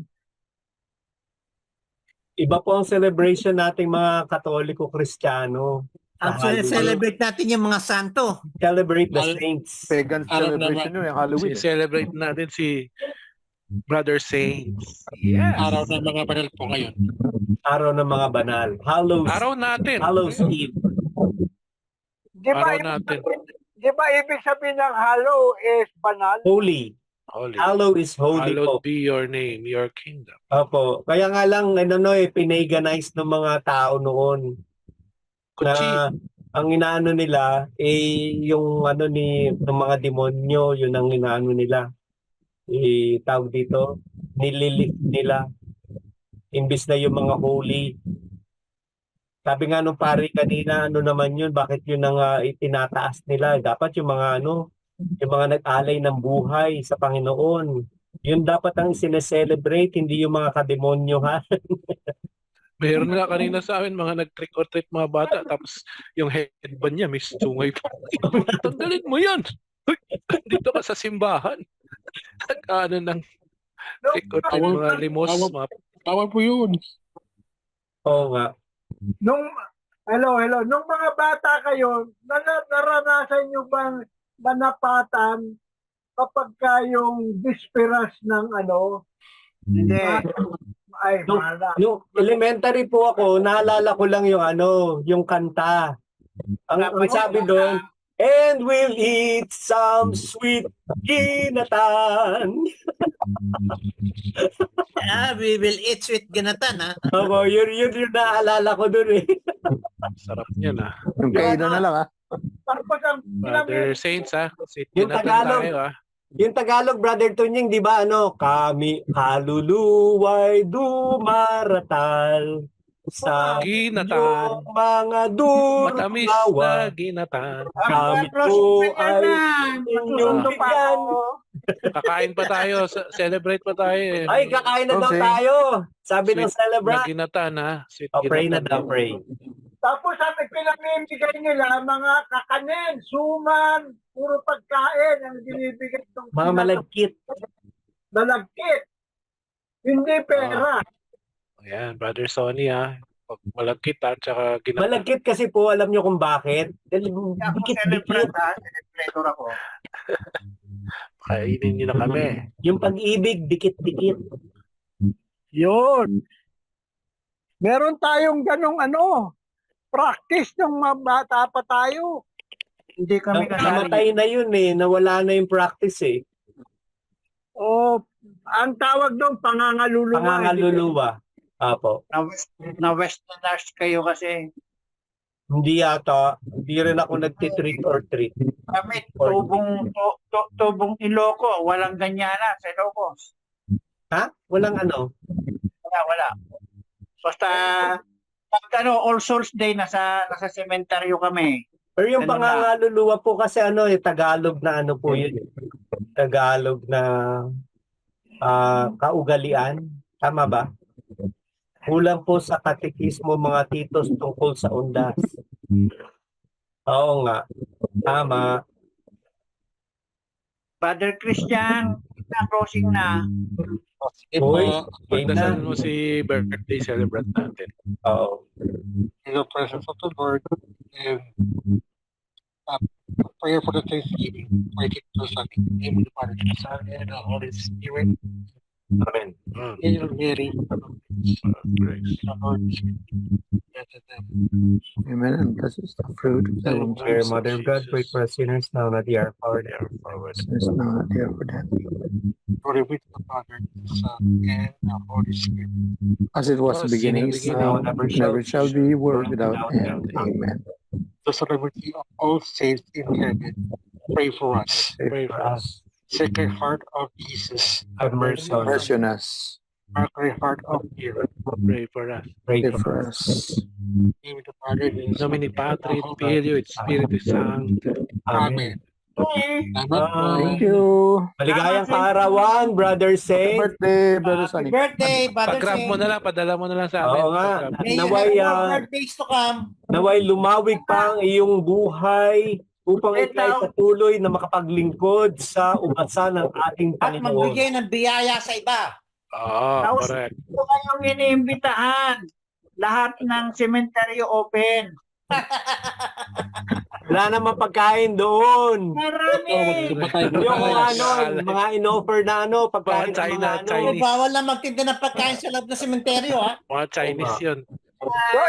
Iba po ang celebration nating mga Katoliko-Kristiyano. Ang Halloween. celebrate natin yung mga santo. Celebrate the saints. Pagan Araw celebration naman. yun, yung Halloween. Celebrate natin si Brother Saints. Araw ng mga banal po ngayon. Araw ng mga banal. Hallows. Araw natin. Hallows Eve. Di ba, Araw natin. di ba ibig sabihin ng hallow is banal? Holy. Holy. Hallow is holy po. Hallowed be your name, your kingdom. Opo. Kaya nga lang, pinaganize ng mga tao noon. Kuchi. Na ang inaano nila, yung ng mga demonyo, yun ang inaano nila. Tawag dito, nililift nila. Imbis na yung mga holy. Sabi nga nung pari kanina, naman yun, bakit yun ang itinataas nila? Dapat yung mga yung mga nag-alay ng buhay sa Panginoon. Yun dapat ang sineselebrate, hindi yung mga kademonyo ha. Mayroon nga kanina sa amin mga nag-trick or treat mga bata tapos yung headband niya may sungay pa. Tanggalin mo yan! Uy, dito ka sa simbahan. Nag-ano ng trick or treat mga limos. Mga... Bawal po yun. Oo nga. Hello. Nung mga bata kayo, naranasan nyo bang manapatan kapag kayong bisperas ng Hindi. ay, Nung- mala. Yung elementary po ako, naalala ko lang yung yung kanta. Ang sabi doon, and we'll eat some sweet ginatan. We will eat sweet ganatan ha. Ako, yun yung naalala ko doon eh. Sarap niyan ah. Yung kainan na lang, Tapos ang Brother Saints ah. Yung Tinatan Tagalog. tayo ah. Yung Tagalog, Brother Tunying, di ba kami kaluluway dumaratal sa Ginatan. iyong mga durong Matamis na awa. ginatan. Kami po ay inyong bigyan Kakain pa tayo. Celebrate pa tayo eh. Ay, kakain na daw Okay. tayo. Sabi ng Na celebrant. ginatan ha. Sweet Oh, pray na ginatan. daw, pray. Tapos sabi pinamimigay nila mga kakanin, suman, puro pagkain ang binibigay ng Mga malagkit. malagkit. Hindi pera. Ayan, Brother Sonny ha. Pag malagkit ha, tsaka ginatan. Malagkit kasi po, alam nyo kung bakit. Dahil Ako dikit-dikit. celebrant ha, celebrator ako. Kainin niyo na kami. Yung pag-ibig, dikit-dikit. Yun. Meron tayong ganong practice nung mga bata pa tayo. Hindi kami kasali. Namatay na yun eh. Nawala na yung practice eh. O, ang tawag doon, pangangaluluwa. Pangangaluluwa. Apo. Na westerners kayo kasi. Hindi yata. Hindi rin ako nagtitrick or treat. Kami tubong Iloco, walang ganyana sa Ilocos. Ha? Walang ano? Wala. Basta pag All Souls Day nasa sementeryo kami. Pero yung Ano pangangaluluwa po kasi Tagalog na ano po yun. Tagalog na kaugalian. Tama ba? Kulang po sa katekismo mga titos tungkol sa undas. Oo nga. Tama. Brother Christian, closing na. Sige Uy. po, Pagdasal mo si birthday celebrant natin. Oo. in the presence of the Lord, and prayer for the Thanksgiving, pray to the name of the Father, the Son, and the Holy Spirit. Amen. Hail Mary, Grace. the Lord is with you. Blessed are you. Amen. And blessed is the fruit of thy womb, Mary, Jesus. Mother of God, pray for us sinners now and at the hour of our death. Sinners now and at the hour of death. Glory be to the Father, the Son, and the Holy Spirit. As it was in the beginning, is now, and never shall be, world without end. Amen. The solemnity of all saints in heaven, pray for us. Pray for us. Sacred Heart of Jesus, Have mercy on us. Mercy on us. Sacred Heart of Mary, Pray for us. Pray Pray for for us. us. name of the Father, the Son, Nomini Patri, et Filio, et Spiritus Sancto. Amen. Salamat po. Thank you. Maligayang kaarawan, Brother Happy Saint. birthday, Brother Happy Sonny. birthday, Brother Pag-grab mo Saint. na lang, padala mo na lang sa amin. Oo nga. Pag-grab. May you Naway, have more birthdays to come. Naway lumawig pa ang iyong buhay upang ikay patuloy na makapaglingkod sa ugasan ng ating At Panginoon. magbigay ng biyaya sa iba. Oo, correct. Ito kayong iniimbitahan. Lahat ng sementeryo open. Wala namang pagkain doon. Marami. Yung mga in-offer na pagkain ng China, mga Chinese. Bawal na magtinda ng pagkain sa loob ng sementeryo, ha? Mga Chinese yun. So,